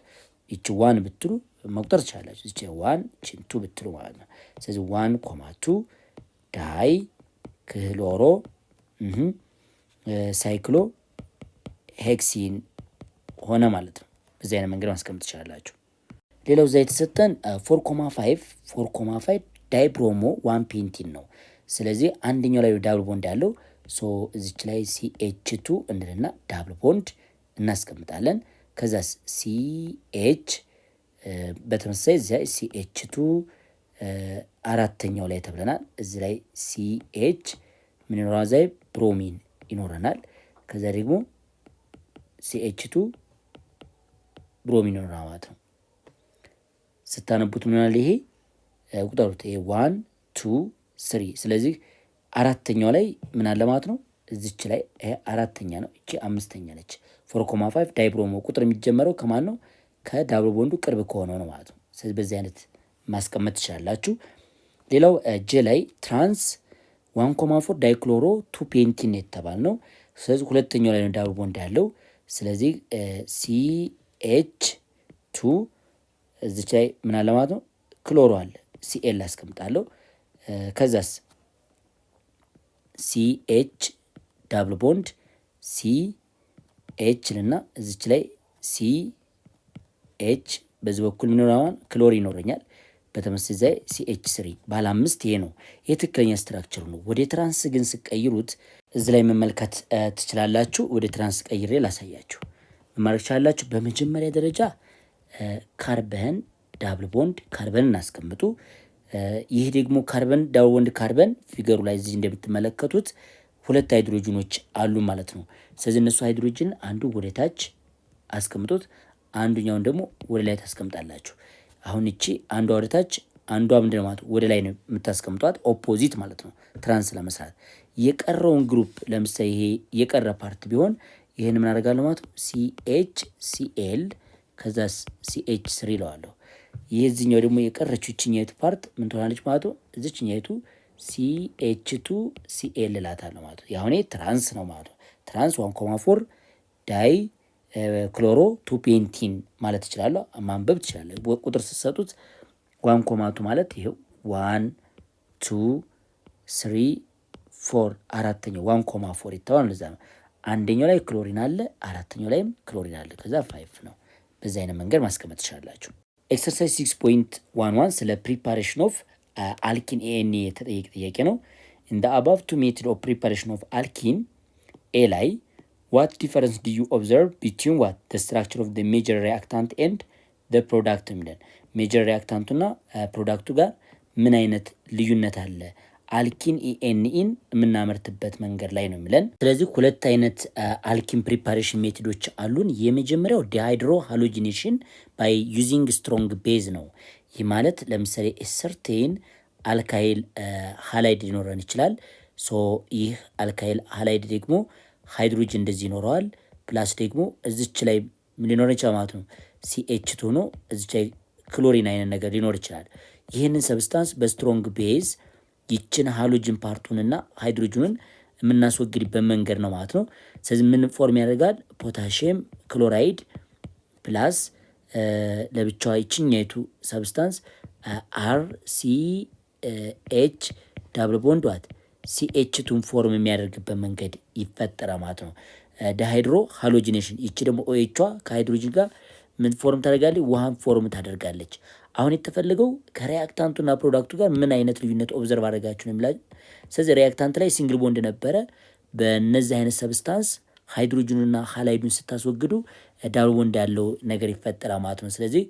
ይቺ 1 ብትሉ መቁጠር ትችላላችሁ። ይቺ 1 ይቺ 2 ብትሉ ማለት ነው። ስለዚህ 1,2 ዳይ ክሎሮ ሳይክሎ ሄክሲን ሆነ ማለት ነው። በዚህ አይነት መንገድ ማስቀመጥ ትችላላችሁ። ሌላው እዛ የተሰጠን 4,5 ዳይብሮሞ 1 ፔንቲን ነው። ስለዚህ አንደኛው ላይ ዳብል ቦንድ ያለው እዚች ላይ CH2 እንልና ዳብል ቦንድ እናስቀምጣለን። ከዛ CH በተመሳሳይ እዚያ CH2 አራተኛው ላይ ተብለናል። እዚህ ላይ CH ምን ይኖራል? እዚያ ብሮሚን ይኖረናል። ከዛ ደግሞ CH2 ብሮሚን ይኖረናል ማለት ነው። ስታነቡት ምን ይሆናል? ይሄ ቁጠሩት። ይሄ 1 2 3 ስለዚህ አራተኛው ላይ ምን አለ ማለት ነው። እዚች ላይ ይሄ አራተኛ ነው፣ እቺ አምስተኛ ነች። 4,5 ዳይብሮሞ ቁጥር የሚጀመረው ከማን ነው? ከዳብል ቦንዱ ቅርብ ከሆነው ነው ማለት ነው። ስለዚህ በዚህ አይነት ማስቀመጥ ትችላላችሁ። ሌላው ጄ ላይ ትራንስ 1,4 ዳይክሎሮ 2 ፔንቲን የተባል ነው። ስለዚህ ሁለተኛው ላይ ነው ዳብል ቦንድ ያለው። ስለዚህ CH2 እዚች ላይ ምን አለ ማለት ነው? ክሎሮ አለ፣ Cl አስቀምጣለሁ። ከዛስ CH ዳብል ቦንድ CH ልና እዚች ላይ CH በዚህ በኩል ምን ይኖራል? ክሎር ይኖረኛል። በተመሳሳይ CH3 ባለ 5 ይሄ ነው። ይሄ ትክክለኛ ስትራክቸሩ ነው። ወደ ትራንስ ግን ስቀይሩት እዚህ ላይ መመልከት ትችላላችሁ። ወደ ትራንስ ቀይሬ ላሳያችሁ መማረክ ትችላላችሁ። በመጀመሪያ ደረጃ ካርበን ዳብል ቦንድ ካርበን እናስቀምጡ። ይህ ደግሞ ካርበን ዳብል ቦንድ ካርበን ፊገሩ ላይ እዚህ እንደምትመለከቱት ሁለት ሃይድሮጅኖች አሉ ማለት ነው። ስለዚህ እነሱ ሃይድሮጅን አንዱ ወደ ታች አስቀምጡት፣ አንዱኛውን ደግሞ ወደ ላይ ታስቀምጣላችሁ። አሁን እቺ አንዷ ወደ ታች አንዷ ምንድነው ማለት ወደ ላይ ነው የምታስቀምጧት፣ ኦፖዚት ማለት ነው ትራንስ ለመስራት። የቀረውን ግሩፕ ለምሳሌ ይሄ የቀረ ፓርት ቢሆን ይሄን ምን አደርጋለሁ ማለት ነው CHCl ከዛ CH3 ይለዋለሁ። የዚህኛው ደግሞ የቀረችው እቺኛይቱ ፓርት ምን ትሆናለች ማለት ነው? እዚህኛይቱ CH2Cl እላታለሁ ማለት ነው። ያሁን ትራንስ ነው ማለት ነው። ትራንስ 1,4 ዳይ ክሎሮ 2 ፔንቲን ማለት እችላለሁ፣ ማንበብ ትችላለህ። ቁጥር ስትሰጡት 1,2 ማለት ይሄው 1 2 3 4 አራተኛው 1,4 ይተዋል። ለዛ ነው አንደኛው ላይ ክሎሪን አለ፣ አራተኛው ላይም ክሎሪን አለ። ከዛ 5 ነው። በዚህ አይነት መንገድ ማስቀመጥ ትችላላችሁ። ኤክሰርሳይዝ 6.11 ስለ ፕሪፓሬሽን ኦፍ አልኪን ኤኤንኤ የተጠየቀ ጥያቄ ነው። ኢን ዘ አባቭ ቱ ሜትድ ኦፍ ፕሪፓሬሽን ኦፍ አልኪን ኤ ላይ ዋት ዲፈረንስ ዱ ዩ ኦብዘርቭ ቢትዊን ዋት ዘ ስትራክቸር ኦፍ ዘ ሜጀር ሪአክታንት ኤንድ ዘ ፕሮዳክት የሚለን ሜጀር ሪአክታንቱና ፕሮዳክቱ ጋር ምን አይነት ልዩነት አለ አልኪን ኢኤንኢን የምናመርትበት መንገድ ላይ ነው የሚለን። ስለዚህ ሁለት አይነት አልኪን ፕሪፓሬሽን ሜቶዶች አሉን። የመጀመሪያው ዲሃይድሮ ሃሎጂኔሽን ባይ ዩዚንግ ስትሮንግ ቤዝ ነው። ይህ ማለት ለምሳሌ ሰርቴን አልካይል ሃላይድ ሊኖረን ይችላል። ይህ አልካይል ሃላይድ ደግሞ ሃይድሮጅን እንደዚህ ይኖረዋል። ፕላስ ደግሞ እዚች ላይ ሊኖር ይችላል ማለት ነው CH2 ነው። እዚች ላይ ክሎሪን አይነት ነገር ሊኖር ይችላል። ይህንን ሰብስታንስ በስትሮንግ ቤዝ ይችን ሃሎጅን ፓርቱንና ሃይድሮጅኑን የምናስወግድበት መንገድ ነው ማለት ነው። ስለዚህ ምን ፎርም ያደርጋል? ፖታሽየም ክሎራይድ ፕላስ ለብቻዋ ይችኛይቱ ሰብስታንስ RCH ዳብል ቦንድ ዋት CH2 ፎርም የሚያደርግበት መንገድ ይፈጠራል ማለት ነው። ዳሃይድሮ ሃሎጂኔሽን ይቺ ደግሞ OH ከሃይድሮጅን ጋር ምን ፎርም ታደርጋለች? ውሃን ፎርም ታደርጋለች። አሁን የተፈለገው ከሪያክታንቱና ፕሮዳክቱ ጋር ምን አይነት ልዩነት ኦብዘርቭ አድርጋችሁ ነው የሚላል። ስለዚህ ሪያክታንት ላይ ሲንግል ቦንድ ነበረ። በእነዚህ አይነት ሰብስታንስ ሃይድሮጅኑና ሃላይዱን ስታስወግዱ ዳብል ቦንድ ያለው ነገር ይፈጠራል ማለት ነው። ስለዚህ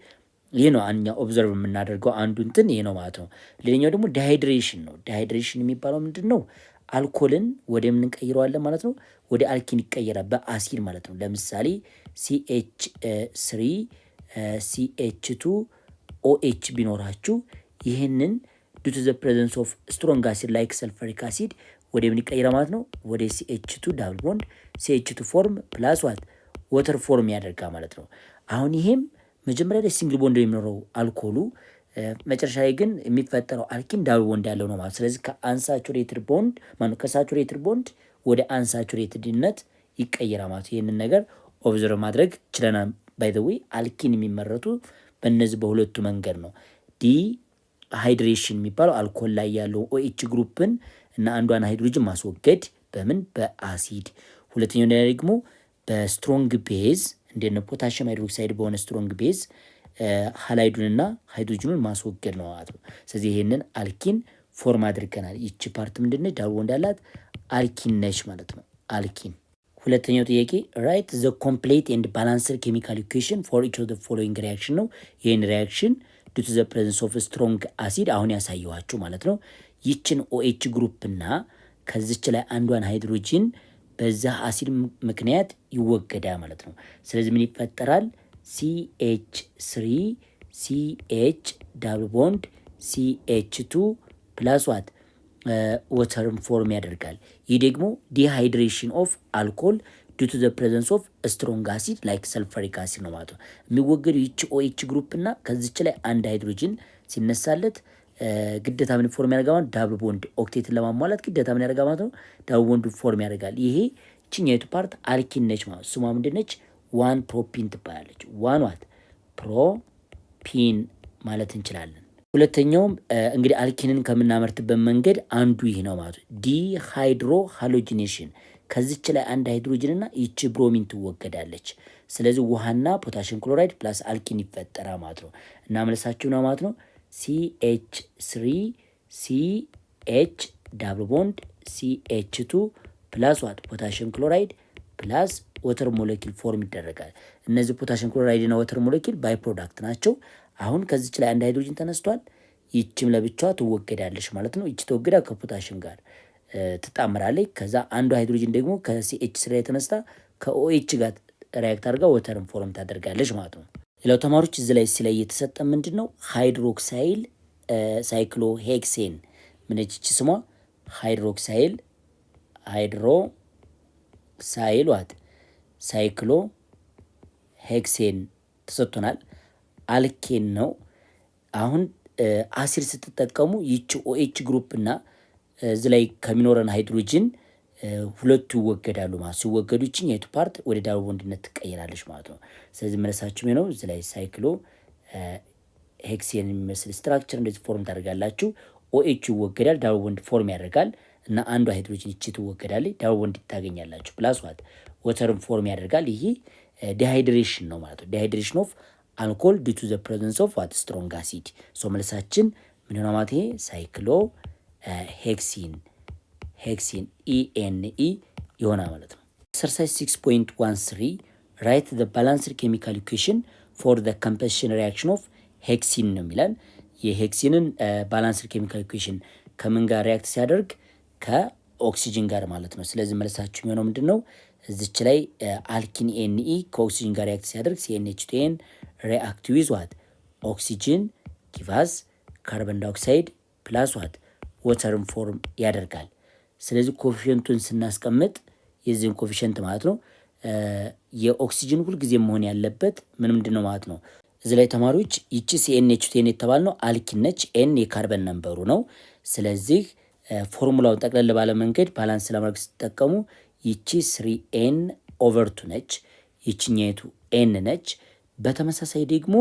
ይህ ነው አንኛ ኦብዘርቭ የምናደርገው አንዱ እንትን ይሄ ነው ማለት ነው። ሌላኛው ደግሞ ዲሃይድሬሽን ነው። ዲሃይድሬሽን የሚባለው ምንድን ነው? አልኮልን ወደ ምን እንቀይረዋለን ማለት ነው? ወደ አልኪን ይቀየራል በአሲድ ማለት ነው። ለምሳሌ CH3 CH2 OH ቢኖራችሁ ይህንን ዱ ቱ ዘ ፕሬዘንስ ኦፍ ስትሮንግ አሲድ ላይክ ሰልፈሪክ አሲድ ወደ ምን ይቀየራል ማለት ነው? ወደ CH2 ዳብል ቦንድ CH2 ፎርም ፕላስ ዋት ወተር ፎርም ያደርጋል ማለት ነው። አሁን ይሄም መጀመሪያ ላይ ሲንግል ቦንድ የሚኖረው አልኮሉ መጨረሻ ላይ ግን የሚፈጠረው አልኪን ዳብል ቦንድ ያለው ነው ማለት። ስለዚህ ከአንሳቹሬትድ ቦንድ ከሳቹሬትድ ቦንድ ወደ አንሳቹሬትድነት ይቀየራል ማለት። ይህንን ነገር ኦብዘርቭ ማድረግ ችለናል። ባይ ዘ ዌይ አልኪን የሚመረቱ በእነዚህ በሁለቱ መንገድ ነው። ዲ ሃይድሬሽን የሚባለው አልኮል ላይ ያለው ኦኤች ግሩፕን እና አንዷን ሃይድሮጅን ማስወገድ በምን በአሲድ። ሁለተኛው ደግሞ በስትሮንግ ቤዝ እንደነ ፖታሽየም ሃይድሮክሳይድ በሆነ ስትሮንግ ቤዝ ሃላይዱንና ሃይድሮጅኑን ማስወገድ ነው ማለት ነው። ስለዚህ ይሄንን አልኪን ፎርም አድርገናል። ይቺ ፓርት ምንድነው? ዳብል ቦንድ ያላት አልኪን ነች ማለት ነው። አልኪን። ሁለተኛው ጥያቄ ራይት ዘ ኮምፕሌት ኤንድ ባላንስድ ኬሚካል ኢኩዌሽን ፎር ኢች ኦፍ ዘ ፎሎዊንግ ሪያክሽን ነው። ይህን ሪያክሽን ዱ ቱ ዘ ፕሬዘንስ ኦፍ ስትሮንግ አሲድ አሁን ያሳየኋችሁ ማለት ነው። ይችን ኦኤች ግሩፕና ከዚች ላይ አንዷን ሃይድሮጂን በዛ አሲድ ምክንያት ይወገዳል ማለት ነው። ስለዚህ ምን ይፈጠራል? CH3 CH ዳብል ቦንድ CH2 ፕላስ ዋት ወተርን ፎርም ያደርጋል። ይህ ደግሞ ዲሃይድሬሽን ኦፍ አልኮል ዱ ቱ ዘ ፕሬዘንስ ኦፍ ስትሮንግ አሲድ ላይክ ሰልፈሪክ አሲድ ነው ማለት ነው። የሚወገደው ይቺ ኦኤች ግሩፕ እና ከዚች ላይ አንድ ሃይድሮጂን ሲነሳለት ግዴታ ምን ፎርም ያደርጋል? ዳብል ቦንድ ኦክቴትን ለማሟላት ግዴታ ምን ያደርጋል ማለት ነው? ዳብል ቦንድ ፎርም ያደርጋል። ይሄ ይችኛይቱ ፓርት አልኪን ነች ማለት ስሟ ምንድነች? ዋን ፕሮፒን ትባላለች። ዋን ዋት ፕሮፒን ማለት እንችላለን። ሁለተኛውም እንግዲህ አልኪንን ከምናመርትበት መንገድ አንዱ ይህ ነው ማለት ነው። ዲሃይድሮ ሃሎጂኔሽን ከዚች ላይ አንድ ሃይድሮጅን እና ይቺ ብሮሚን ትወገዳለች። ስለዚህ ውሃና ፖታሽየም ክሎራይድ ፕላስ አልኪን ይፈጠራል ማለት ነው። እና መለሳችሁ ነው ማለት ነው CH3 CH ዳብል ቦንድ CH2 ፕላስ ዋት ፖታሽየም ክሎራይድ ፕላስ ወተር ሞለኪል ፎርም ይደረጋል። እነዚህ ፖታሽየም ክሎራይድ እና ወተር ሞለኪል ባይ ፕሮዳክት ናቸው። አሁን ከዚች ላይ አንድ ሃይድሮጅን ተነስቷል። ይችም ለብቻዋ ትወገዳለች ማለት ነው። ይች ተወግዳ ከፖታሽየም ጋር ትጣመራለች። ከዛ አንዱ ሃይድሮጅን ደግሞ ከCH3 ላይ ተነስታ ከOH ጋር ሪያክት አድርጋ ወተርን ፎርም ታደርጋለች ማለት ነው። ሌላው ተማሪዎች እዚህ ላይ የተሰጠ ምንድን ነው? ሃይድሮክሳይል ሳይክሎ ሄክሴን ምንች ስሟ ሃይድሮክሳይል ዋት ሳይክሎ ሄክሴን ተሰጥቶናል። አልኬን ነው። አሁን አሲድ ስትጠቀሙ ይቺ ኦኤች ግሩፕ እና እዚህ ላይ ከሚኖረን ሃይድሮጅን ሁለቱ ይወገዳሉ ማለት ሲወገዱ ይችን የቱ ፓርት ወደ ዳብል ቦንድነት ትቀየራለች ማለት ነው። ስለዚህ መለሳችሁ ነው እዚህ ላይ ሳይክሎ ሄክሴን የሚመስል ስትራክቸር እንደዚህ ፎርም ታደርጋላችሁ። ኦኤች ይወገዳል፣ ዳብል ቦንድ ፎርም ያደርጋል እና አንዱ ሃይድሮጅን ይቺ ትወገዳለች፣ ዳብል ቦንድ ታገኛላችሁ። ፕላስ ዋት ወተርን ፎርም ያደርጋል። ይሄ ዲሃይድሬሽን ነው ማለት ነው። ዲሃይድሬሽን ኦፍ አልኮል ዱ ቱ ዘ ፕሬዘንስ ኦፍ ዋት ስትሮንግ አሲድ። ሶ መለሳችን ምን ሆነ ማለት ይሄ ሳይክሎ ሄክሲን ENE ይሆናል ማለት ነው። ኤክሰርሳይዝ 6.13 ራይት ዘ ባላንስድ ኬሚካል ኢኩዌሽን ፎር ዘ ኮምፖዚሽን ሪያክሽን ኦፍ ሄክሲን ነው የሚለን። የሄክሲንን ባላንስድ ኬሚካል ኢኩዌሽን ከምን ጋር ሪያክት ሲያደርግ ከኦክሲጅን ጋር ማለት ነው። ስለዚህ መለሳችሁ የሚሆነው ምንድን ነው? እዚች ላይ አልኪን NE ከኦክሲጅን ጋር ሪያክት ሲያደርግ CnH2n ሪአክት ዊዝ ዋት ኦክሲጅን ጊቫስ ካርበን ዳይኦክሳይድ ፕላስ ዋት ወተርን ፎርም ያደርጋል። ስለዚህ ኮፊሽንቱን ስናስቀምጥ የዚህን ኮፊሽንት ማለት ነው የኦክሲጅን ሁልጊዜ መሆን ያለበት ምንድን ነው ማለት ነው። እዚህ ላይ ተማሪዎች ይቺ CnH2n የተባል ነው አልኪን ነች። ኤን የካርበን ነምበሩ ነው። ስለዚህ ፎርሙላውን ጠቅለል ባለ መንገድ ባላንስ ለማድረግ ስትጠቀሙ ይቺ 3n/2 ነች፣ ይችኛይቱ ኤን ነች። በተመሳሳይ ደግሞ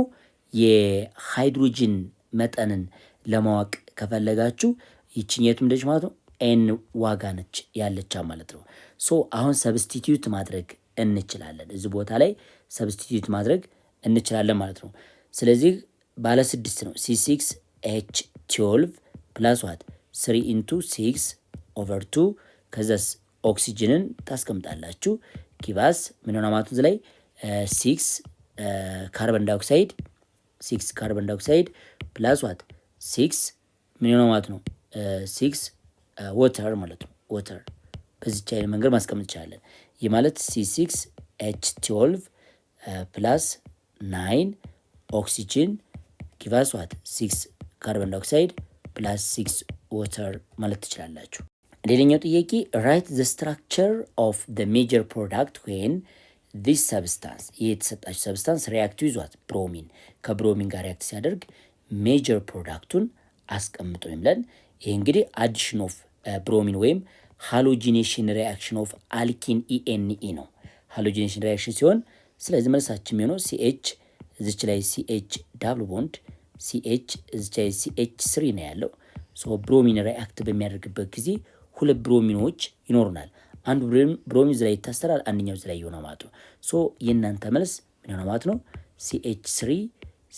የሃይድሮጅን መጠንን ለማወቅ ከፈለጋችሁ ይችኛይቱ እንደች ማለት ነው ኤን ዋጋ ነች ያለቻ ማለት ነው። ሶ አሁን ሰብስቲቲዩት ማድረግ እንችላለን። እዚህ ቦታ ላይ ሰብስቲቲዩት ማድረግ እንችላለን ማለት ነው። ስለዚህ ባለ 6 ነው C6H12 ፕላስ ዋት 3 × 6/2 ኦክሲጅንን ታስቀምጣላችሁ። ጊቫስ ምን ሆነ ማለት ነው? ላይ 6 ካርበን ዳይኦክሳይድ ፕላስ ዋት 6 ምን ሆነ ማለት ነው? 6 ወተር ማለት ነው። ወተር በዚች አይነት መንገድ ማስቀመጥ እንችላለን። ይህ ማለት C6H12 ፕላስ 9 ኦክሲጅን ጊቫስ ዋት 6 ካርበን ዳይኦክሳይድ ፕላስ 6 ወተር ማለት ትችላላችሁ። ሌላኛው ጥያቄ ራይት ዘ ስትራክቸር ኦፍ ዘ ሜጀር ፕሮዳክት ዌን ዲስ ሰብስታንስ፣ ይህ የተሰጣችሁ ሰብስታንስ ሪያክት ዊዝ ዋት ብሮሚን፣ ከብሮሚን ጋር ሪያክት ሲያደርግ ሜጀር ፕሮዳክቱን አስቀምጡ ብለን ይሄ እንግዲህ አዲሽን ኦፍ ብሮሚን ወይም ሃሎጂኔሽን ሪአክሽን ኦፍ አልኪን ኢኤንኢ ነው። ሃሎጂኔሽን ሪአክሽን ሲሆን ስለዚህ መልሳችን የሚሆነው ሲኤች እዚች ላይ ሲኤች ዳብል ቦንድ ሲኤች እዚች ላይ ሲኤች 3 ነው ያለው። ሶ ብሮሚን ሪአክት በሚያደርግበት ጊዜ ሁለት ብሮሚኖች ይኖሩናል። አንዱ ብሮሚን እዚህ ላይ ይታሰራል፣ አንደኛው እዚህ ላይ ይሆናል ማለት ነው። ሶ የእናንተ መልስ ምን ይሆናል ማለት ነው? ሲኤች 3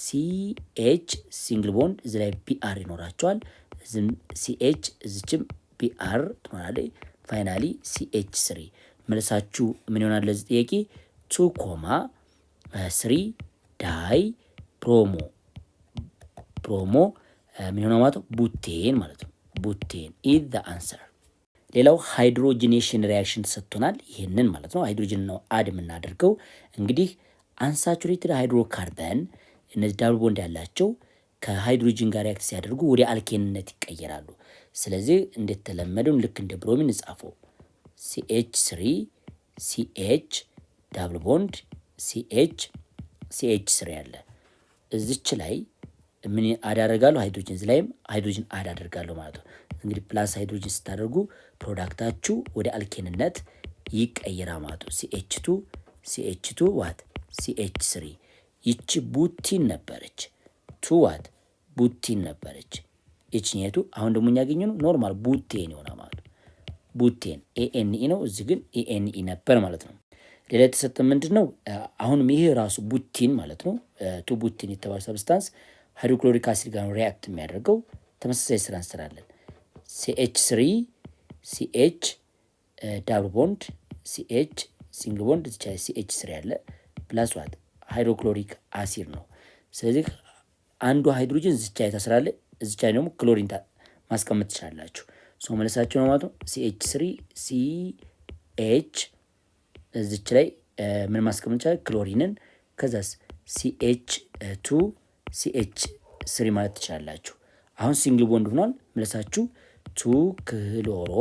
ሲኤች ሲንግል ቦንድ እዚህ ላይ ቢአር ይኖራቸዋል። እዚህም ሲኤች እዚችም ቢአር ትኖራለች። ፋይናሊ ሲኤች 3 መልሳችሁ ምን ይሆናል ለዚህ ጥያቄ? 2,3 ዳይ ብሮሞ ምን ይሆናል ማለት ነው? ቡቴን ማለት ነው። ቡቴን ኢዝ ዘ አንሰር። ሌላው ሃይድሮጂኔሽን ሪያክሽን ተሰጥቶናል። ይህንን ማለት ነው ሃይድሮጅን ነው አድ የምናደርገው። እንግዲህ አንሳቹሬትድ ሃይድሮካርበን እነዚህ ዳብል ቦንድ ያላቸው ከሃይድሮጅን ጋር ሪያክት ሲያደርጉ ወደ አልኬንነት ይቀየራሉ። ስለዚህ እንደተለመደው ልክ እንደ ብሮሚን እንጻፈው ሲኤች 3 ሲኤች ዳብል ቦንድ ሲኤች 3 ያለ እዚች ላይ ምን አድ አደርጋለሁ? ሃይድሮጅን እዚህ ላይም ሃይድሮጅን አድ አደርጋለሁ ማለት ነው። እንግዲህ ፕላስ ሃይድሮጅን ስታደርጉ ፕሮዳክታችሁ ወደ አልኬንነት ይቀየራል ማለት ነው። ሲኤች2 ዋት ሲኤች 3 ይቺ ቡቲን ነበረች። ዋት ቡቲን ነበረች ይችኛቱ። አሁን ደግሞ እኛ ያገኘነው ኖርማል ቡቴን ይሆናል ማለት ነው። ቡቴን ኤኤንኢ ነው፣ እዚህ ግን ኤኤንኢ ነበር ማለት ነው። ሌላ የተሰጠ ምንድን ነው? አሁንም ይሄ ራሱ ቡቲን ማለት ነው። ቡቲን የተባለ ሰብስታንስ ሃይድሮክሎሪክ አሲድ ጋር ሪያክት የሚያደርገው ተመሳሳይ ስራ እንሰራለን። ሲኤች 3 ሲኤች ዳብል ቦንድ ሲኤች ሲንግል ቦንድ ሲኤች 3 ያለ ፕላስ ዋት ሃይድሮክሎሪክ አሲድ ነው። ስለዚህ አንዱ ሃይድሮጅን እዚች ላይ ታስራለች፣ እዚች ላይ ደግሞ ክሎሪን ማስቀመጥ ትችላላችሁ። ሶ መለሳችሁ ነው ማለት ነው። ሲኤች 3 ሲኤች እዚች ላይ ምን ማስቀመጥ ይችላል? ክሎሪንን። ከዛስ ሲኤች 2 ሲኤች 3 ማለት ትችላላችሁ። አሁን ሲንግል ቦንድ ሆኗል። መለሳችሁ 2 ክሎሮ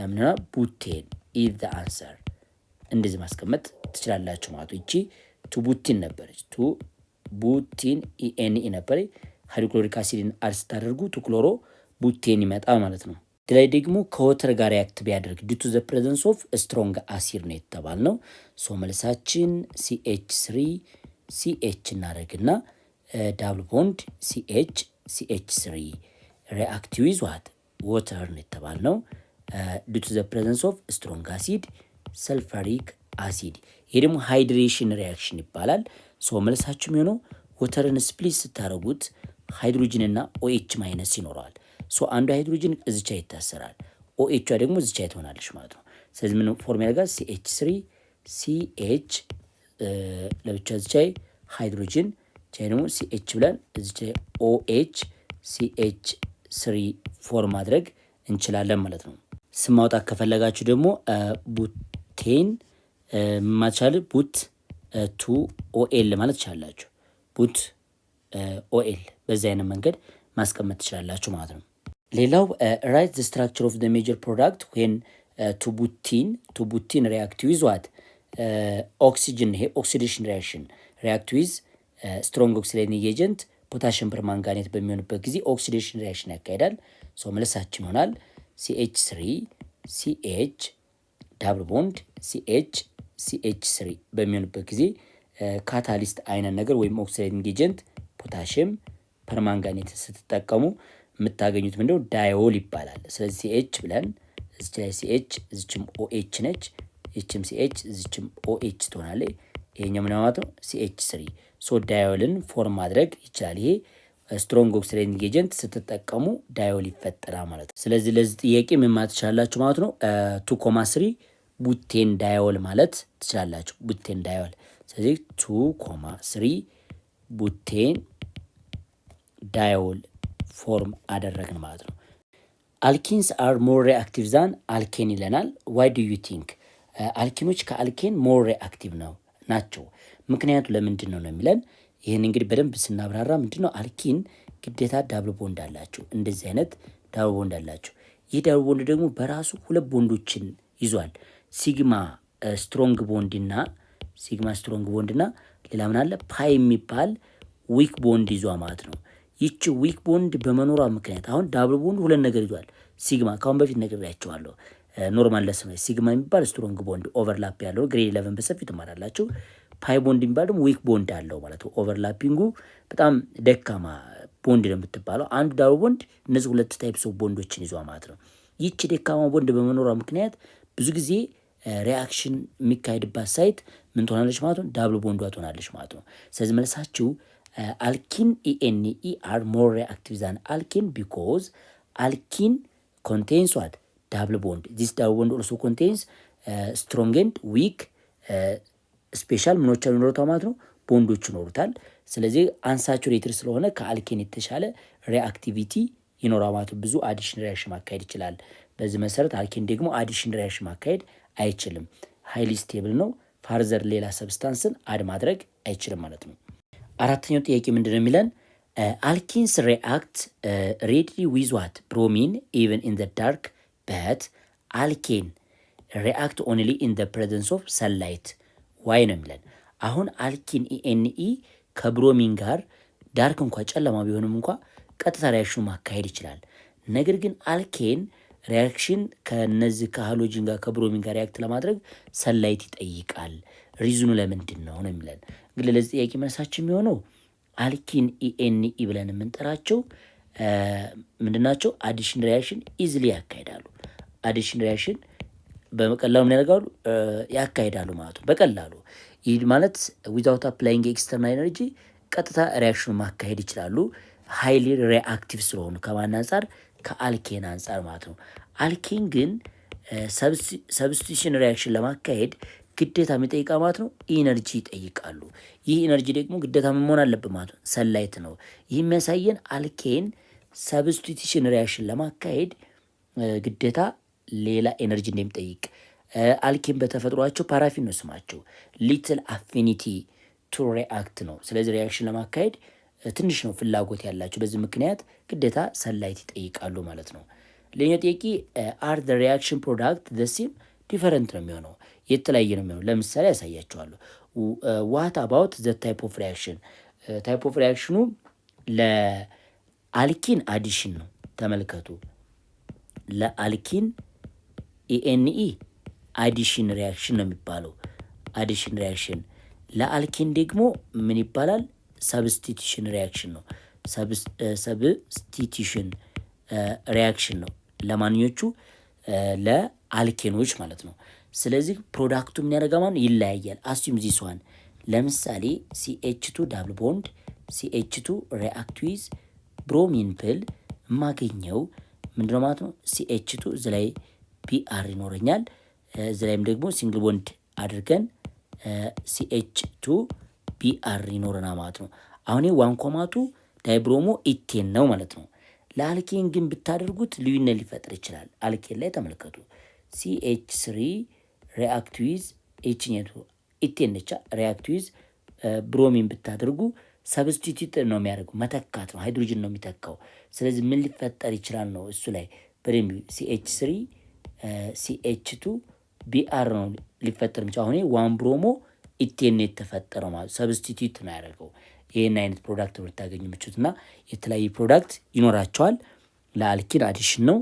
ምንና ቡቴን ኢዝ ዘ አንሰር። እንደዚህ ማስቀመጥ ትችላላችሁ ማለት ነው። ይቺ ቡቲን ነበረች። ቡቲን ኢኤንኢ ነበረች። ሃይድሮክሎሪክ አሲድን አድ ስታደርጉ ክሎሮ ቡቴን ይመጣል ማለት ነው። ላይ ደግሞ ከወተር ጋር ሪያክት ቢያደርግ ዲቱ ዘ ፕሬዘንስ ኦፍ ስትሮንግ አሲድ ነው የተባልነው። ሶ መልሳችን ሲኤች 3 ሲኤች እናደርግና ዳብል ቦንድ ሲኤች 3 ሪአክት ዊዝ ዋት ወተር ነው የተባልነው። ዲቱ ዘ ፕሬዘንስ ኦፍ ስትሮንግ አሲድ ሰልፈሪክ አሲድ። ይሄ ደግሞ ሃይድሬሽን ሪያክሽን ይባላል። ሶ መልሳችሁ የሚሆነው ወተርን ስፕሊት ስታደርጉት ሃይድሮጅንና ኦኤች ማይነስ ይኖረዋል። ሶ አንዱ ሃይድሮጅን እዚቻ ይታሰራል፣ ኦኤቿ ደግሞ እዚቻ ትሆናለች ማለት ነው። ስለዚህ ምን ፎርም ያደርጋል? ሲኤች 3 ሲኤች ለብቻ እዚቻ ሃይድሮጅን ቻይ ደግሞ ሲኤች ብለን እዚቻ ኦኤች ሲኤች 3 ፎርም ማድረግ እንችላለን ማለት ነው። ስም ማውጣት ከፈለጋችሁ ደግሞ ቡቴን ማቻል ቡት 2 ኦኤል ማለት ትችላላችሁ። ቡት ኦኤል በዚህ አይነት መንገድ ማስቀመጥ ትችላላችሁ ማለት ነው። ሌላው ራይት ዘ ስትራክቸር ኦፍ ዘ ሜጀር ፕሮዳክት ዌን ቡቲን ሪአክት ዊዝ ዋት ኦክሲጅን። ይሄ ኦክሲዴሽን ሪአክሽን ሪአክት ዊዝ ስትሮንግ ኦክሲዳይዚንግ ኤጀንት ፖታሽየም ፐርማንጋኔት በሚሆንበት ጊዜ ኦክሲዴሽን ሪአክሽን ያካሂዳል። ሶ መለሳችን ይሆናል ሲኤች 3 ሲኤች ዳብል ቦንድ ሲኤች 3 በሚሆንበት ጊዜ ካታሊስት አይነት ነገር ወይም ኦክሲዳይዚንግ ኤጀንት ፖታሽየም ፐርማንጋኔት ስትጠቀሙ የምታገኙት ምንድነው? ዳይኦል ይባላል። ስለዚህ ሲኤች ብለን እዚች ላይ ሲኤች እዚችም ኦኤች ነች፣ እዚችም ሲኤች እዚችም ኦኤች ትሆናለች። ይሄኛው ምን ማለት ነው? ሲኤች 3 ሶ ዳይኦልን ፎርም ማድረግ ይችላል። ይሄ ስትሮንግ ኦክሲዳይዚንግ ኤጀንት ስትጠቀሙ ዳይኦል ይፈጠራል ማለት ነው። ስለዚህ ለዚህ ጥያቄ ምን ማለት ትችላላችሁ ማለት ነው? 2,3 ቡቴን ዳይኦል ማለት ትችላላችሁ። ቡቴን ዳይኦል። ስለዚህ 2,3 ቡቴን ዳይኦል ፎርም አደረግን ማለት ነው። አልኪንስ አር ሞር ሪአክቲቭ ዛን አልኬን ይለናል። ዋይ ዱ ዩ ቲንክ? አልኪኖች ከአልኬን ሞር ሪአክቲቭ ናቸው። ምክንያቱ ለምንድን ነው የሚለን። ይህን እንግዲህ በደንብ ስናብራራ ምንድን ነው አልኪን ግዴታ ዳብል ቦንድ አላቸው። እንደዚህ አይነት ዳብል ቦንድ አላቸው። ይህ ዳብል ቦንድ ደግሞ በራሱ ሁለት ቦንዶችን ይዟል። ሲግማ ስትሮንግ ቦንድና ሌላ ምን አለ? ፓይ የሚባል ዊክ ቦንድ ይዟ ማለት ነው። ይቺ ዊክ ቦንድ በመኖሯ ምክንያት አሁን ዳብል ቦንድ ሁለት ነገር ይዟል። ሲግማ ካሁን በፊት ነግሬያቸዋለሁ። ኖርማል ለስነ ሲግማ የሚባል ስትሮንግ ቦንድ ኦቨርላፕ ያለው ግሬድ 11 በሰፊ ትማራላችሁ። ፓይ ቦንድ የሚባል ደግሞ ዊክ ቦንድ አለው ማለት ነው። ኦቨርላፒንጉ በጣም ደካማ ቦንድ ነው የምትባለው። አንዱ ዳብል ቦንድ እነዚህ ሁለት ታይፕስ ኦፍ ቦንዶችን ይዟ ማለት ነው። ይቺ ደካማ ቦንድ በመኖሯ ምክንያት ብዙ ጊዜ ሪአክሽን የሚካሄድባት ሳይት ምን ትሆናለች ማለት ነው? ዳብል ቦንዷ ትሆናለች ማለት ነው። ስለዚህ መልሳችሁ አልኪን ኢኤንኢ አር ሞር ሪአክቲቭ ዛን አልኪን ቢኮዝ አልኪን ኮንቴንስ ዋት ዳብል ቦንድ ዚስ ዳብል ቦንድ ኦልሶ ኮንቴንስ ስትሮንግ ኤንድ ዊክ ስፔሻል ምኖች ይኖሩታል ማለት ነው፣ ቦንዶች ይኖሩታል። ስለዚህ አንሳቹሬትድ ስለሆነ ከአልኬን የተሻለ ሪአክቲቪቲ ይኖራል ማለት ነው። ብዙ አዲሽን ሪአክሽን ማካሄድ ይችላል። በዚህ መሰረት አልኬን ደግሞ አዲሽን ሪአክሽን ማካሄድ አይችልም። ሃይሊ ስቴብል ነው። ፋርዘር ሌላ ሰብስታንስን አድ ማድረግ አይችልም ማለት ነው። አራተኛው ጥያቄ ምንድን ነው የሚለን? አልኪንስ ሪአክት ሬድሊ ዊዝ ዋት ብሮሚን ኢቨን ኢን ዘ ዳርክ በት አልኬን ሪአክት ኦንሊ ኢን ዘ ፕሬዘንስ ኦፍ ሰንላይት ዋይ ነው የሚለን። አሁን አልኪን ኢኤንኢ ከብሮሚን ጋር ዳርክ እንኳ ጨለማ ቢሆንም እንኳ ቀጥታ ሪያክሽኑ ማካሄድ ይችላል። ነገር ግን አልኬን ሪያክሽን ከነዚህ ከሃሎጂን ጋር ከብሮሚን ጋር ሪያክት ለማድረግ ሰንላይት ይጠይቃል። ሪዝኑ ለምንድን ነው ነው የሚለን። እንግዲህ ለዚህ ጥያቄ መልሳችን የሚሆነው አልኪን ኢኤንኢ ብለን የምንጠራቸው ምንድናቸው? አዲሽን ሪያክሽን ኢዝሊ ያካሄዳሉ። አዲሽን ሪያክሽን በቀላሉ ምን ያደርጋሉ? ያካሄዳሉ ማለት ነው። በቀላሉ ይህ ማለት ዊዛውት አፕላይንግ ኤክስተርናል ኤነርጂ ቀጥታ ሪያክሽኑ ማካሄድ ይችላሉ። ሃይሊ ሪአክቲቭ ስለሆኑ ከማን አንጻር? ከአልኬን አንጻር ማለት ነው። አልኬን ግን ሰብስቲሽን ሪያክሽን ለማካሄድ ግዴታ የሚጠይቃ ማለት ነው ኢነርጂ ይጠይቃሉ። ይህ ኢነርጂ ደግሞ ግዴታ መሆን አለበት ማለት ነው፣ ሰንላይት ነው። ይህ የሚያሳየን አልኬን ሰብስቲሽን ሪያክሽን ለማካሄድ ግዴታ ሌላ ኤነርጂ እንደሚጠይቅ። አልኬን በተፈጥሯቸው ፓራፊን ነው ስማቸው፣ ሊትል አፊኒቲ ቱ ሪአክት ነው። ስለዚህ ሪያክሽን ለማካሄድ ትንሽ ነው ፍላጎት ያላቸው። በዚህ ምክንያት ግዴታ ሰንላይት ይጠይቃሉ ማለት ነው። ሌላኛው ጥያቄ አር ዘ ሪያክሽን ፕሮዳክት ዘ ሴም ዲፈረንት ነው የሚሆነው፣ የተለያየ ነው የሚሆነው። ለምሳሌ ያሳያቸዋለሁ። ዋት አባውት ዘ ታይፕ ኦፍ ሪያክሽን? ታይፕ ኦፍ ሪያክሽኑ ለአልኪን አዲሽን ነው። ተመልከቱ፣ ለአልኪን ኢኤንኢ አዲሽን ሪያክሽን ነው የሚባለው፣ አዲሽን ሪያክሽን። ለአልኪን ደግሞ ምን ይባላል? ሰብስቲቱሽን ሪያክሽን ነው። ሰብስቲቱሽን ሪያክሽን ነው ለማንኞቹ? ለአልኬኖች ማለት ነው። ስለዚህ ፕሮዳክቱ ምን ያደርጋ ማለት ይለያያል። አስዩም ዚስ ዋን ለምሳሌ CH2 ዳብል ቦንድ CH2 ሪአክት ዊዝ ብሮሚን ፕል የማገኘው ምንድነው ማለት ነው? CH2 እዚ ላይ ቢአር ይኖረኛል። እዚ ላይም ደግሞ ሲንግል ቦንድ አድርገን CH2 ቢአር ይኖረና ማለት ነው። አሁን ዋን ኮማቱ ዳይብሮሞ ኢቴን ነው ማለት ነው። ለአልኬን ግን ብታደርጉት ልዩነት ሊፈጥር ይችላል። አልኬን ላይ ተመልከቱ። CH3 ሪአክት ዊዝ ኤችኘቱ ኢቴን ነቻ ሪአክት ዊዝ ብሮሚን ብታደርጉ ሰብስቲቱት ነው የሚያደርገው፣ መተካት ነው፣ ሃይድሮጅን ነው የሚተካው። ስለዚህ ምን ሊፈጠር ይችላል ነው እሱ ላይ በደንብ CH3 CH2 ቢአር ነው ሊፈጠር የሚችለው። አሁን ዋን ብሮሞ ኢቴን የተፈጠረው ማለት ሰብስቲቱት ነው ያደርገው። ይህን አይነት ፕሮዳክት ነው ልታገኙ የምችሉት እና የተለያዩ ፕሮዳክት ይኖራቸዋል። ለአልኪን አዲሽን ነው፣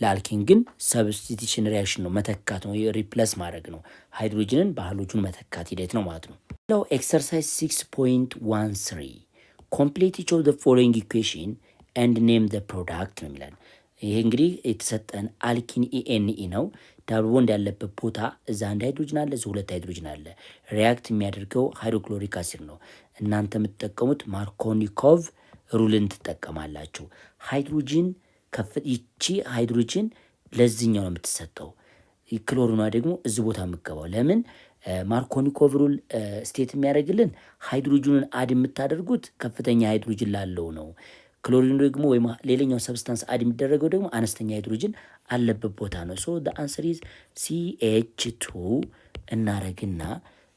ለአልኪን ግን ሰብስቲቱሽን ሪያክሽን ነው፣ መተካት ነው፣ ሪፕለስ ማድረግ ነው። ሃይድሮጅንን በሃሎጅን መተካት ሂደት ነው ማለት ነው። ሌላው ኤክሰርሳይዝ 6.13 ኮምፕሊት ኢች ኦፍ ዘ ፎሎዊንግ ኢኩዌሽን ኤንድ ኔም ዘ ፕሮዳክት ነው የሚለን። ይሄ እንግዲህ የተሰጠን አልኪን ኢኤንኢ ነው። ዳብል ቦንድ ያለበት ቦታ እዛ አንድ ሃይድሮጅን አለ፣ እዚህ ሁለት ሃይድሮጅን አለ። ሪያክት የሚያደርገው ሃይድሮክሎሪክ አሲድ ነው። እናንተ የምትጠቀሙት ማርኮኒኮቭ ሩልን ትጠቀማላችሁ። ሃይድሮጅን ይቺ ሃይድሮጅን ለዚህኛው ነው የምትሰጠው፣ ክሎሪኗ ደግሞ እዚህ ቦታ የምገባው። ለምን? ማርኮኒኮቭ ሩል ስቴት የሚያደርግልን ሃይድሮጅኑን አድ የምታደርጉት ከፍተኛ ሃይድሮጅን ላለው ነው። ክሎሪን ደግሞ ወይም ሌላኛው ሰብስታንስ አድ የሚደረገው ደግሞ አነስተኛ ሃይድሮጅን አለበት ቦታ ነው። ሶ the answer is CH2 እናረግና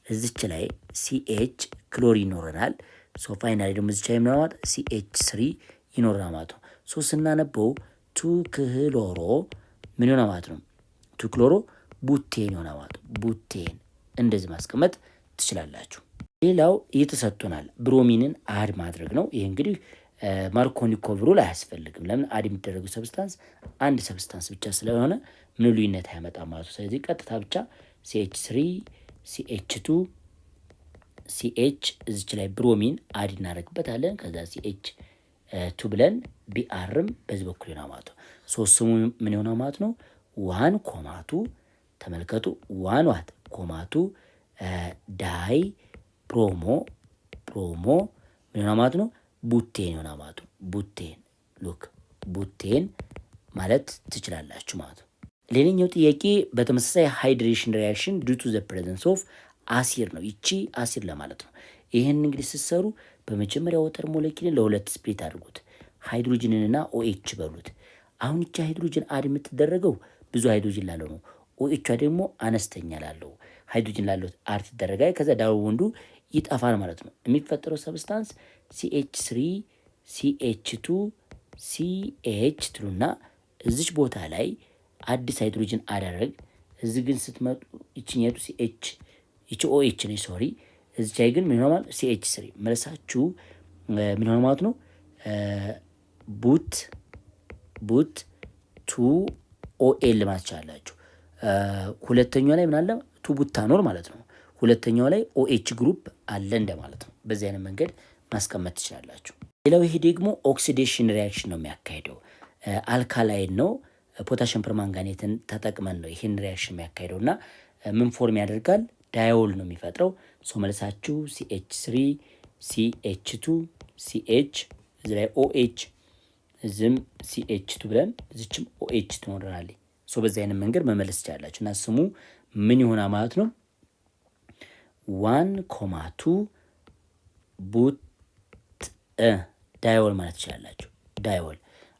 እዚች ላይ CH ክሎሪን ይኖረናል። ሶ ፋይናሊ ደግሞ እዚች ላይ ምናልባት CH3 ይኖረናል ማለት ነው። ሶ ስናነበው ቱ ክሎሮ ምን ይሆናል ማለት ነው? ቱ ክሎሮ ቡቴን ይሆናል ማለት ነው። ቡቴን እንደዚህ ማስቀመጥ ትችላላችሁ። ሌላው እየተሰጥቶናል ብሮሚንን አድ ማድረግ ነው። ይህ እንግዲህ ማርኮኒኮቭ ሩል አያስፈልግም። ለምን አድ የሚደረጉ ሰብስታንስ አንድ ሰብስታንስ ብቻ ስለሆነ ምን ልዩነት አያመጣም ማለት ነው። ስለዚህ ቀጥታ ብቻ CH3 CH2 CH እዚች ላይ ብሮሚን አድ እናደርግበታለን። ከዛ CH2 ብለን ቢአርም በዚህ በኩል ይሆናል ማለት ነው። ሶስት ስሙ ምን ይሆናል ማለት ነው? 1 ኮማቱ ተመልከቱ 1 ዋት ኮማቱ ዳይ ብሮሞ ምን ይሆናል ማለት ነው? ቡቴን ይሆናል ማለት ነው። ቡቴን ሉክ ቡቴን ማለት ትችላላችሁ ማለት ነው። ሌላኛው ጥያቄ በተመሳሳይ ሃይድሬሽን ሪያክሽን ዱ ቱ ዘ ፕሬዘንስ ኦፍ አሲር ነው። ይቺ አሲር ለማለት ነው። ይህን እንግዲህ ስትሰሩ በመጀመሪያ ወተር ሞለኪልን ለሁለት ስፕሊት አድርጉት፣ ሃይድሮጅንንና OH በሉት። አሁን ይቺ ሃይድሮጅን አድ የምትደረገው ብዙ ሃይድሮጅን ላለው ነው። OH ደግሞ አነስተኛ ላለው ሃይድሮጅን ላለው አድ ትደረጋል። ከዛ ዳው ወንዱ ይጠፋል ማለት ነው። የሚፈጠረው ሰብስታንስ CH3 CH2 CH ትሉና እዚች ቦታ ላይ አዲስ ሃይድሮጅን አደረግ። እዚህ ግን ስትመጡ ይችኛቱ CH ይቺ OH ነች ሶሪ። እዚች ላይ ግን ምን ሆኗል? CH3 መልሳችሁ ምን ሆነ ማለት ነው? ቡት 2OL ማለት ትችላላችሁ። ሁለተኛው ላይ ምን አለ? ቱ ቡታኖል ማለት ነው። ሁለተኛው ላይ OH ግሩፕ አለ እንደማለት ነው። በዚህ አይነት መንገድ ማስቀመጥ ትችላላችሁ። ሌላው ይሄ ደግሞ ኦክሲዴሽን ሪያክሽን ነው የሚያካሂደው። አልካላይን ነው። ፖታሽየም ፐርማንጋኔትን ተጠቅመን ነው ይህን ሪያክሽን የሚያካሂደው እና ምን ፎርም ያደርጋል? ዳይወል ነው የሚፈጥረው። ሶ መልሳችሁ CH3 CH2 CH እዚህ ላይ OH እዚህም CH2 ብለን እዚችም OH ትኖረናለች። ሶ በዚህ አይነት መንገድ መመለስ ትችላላችሁ እና ስሙ ምን ይሆናል ማለት ነው? 1,2 ቡት ዳይወል ማለት ትችላላችሁ። ዳይወል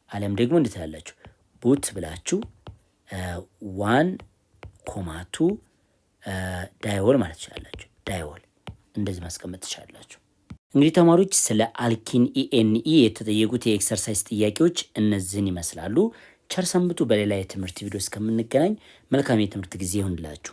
አለም ደግሞ እንዴት ትላላችሁ? ቡት ብላችሁ 1,2 ዳይወል ማለት ትችላላችሁ። ዳይወል እንደዚህ ማስቀመጥ ትችላላችሁ። እንግዲህ ተማሪዎች ስለ አልኪን ENE የተጠየቁት የኤክሰርሳይዝ ጥያቄዎች እነዚህን ይመስላሉ። ቸር ሰንብቱ። በሌላ የትምህርት ቪዲዮ እስከምንገናኝ መልካም የትምህርት ጊዜ ይሁንላችሁ።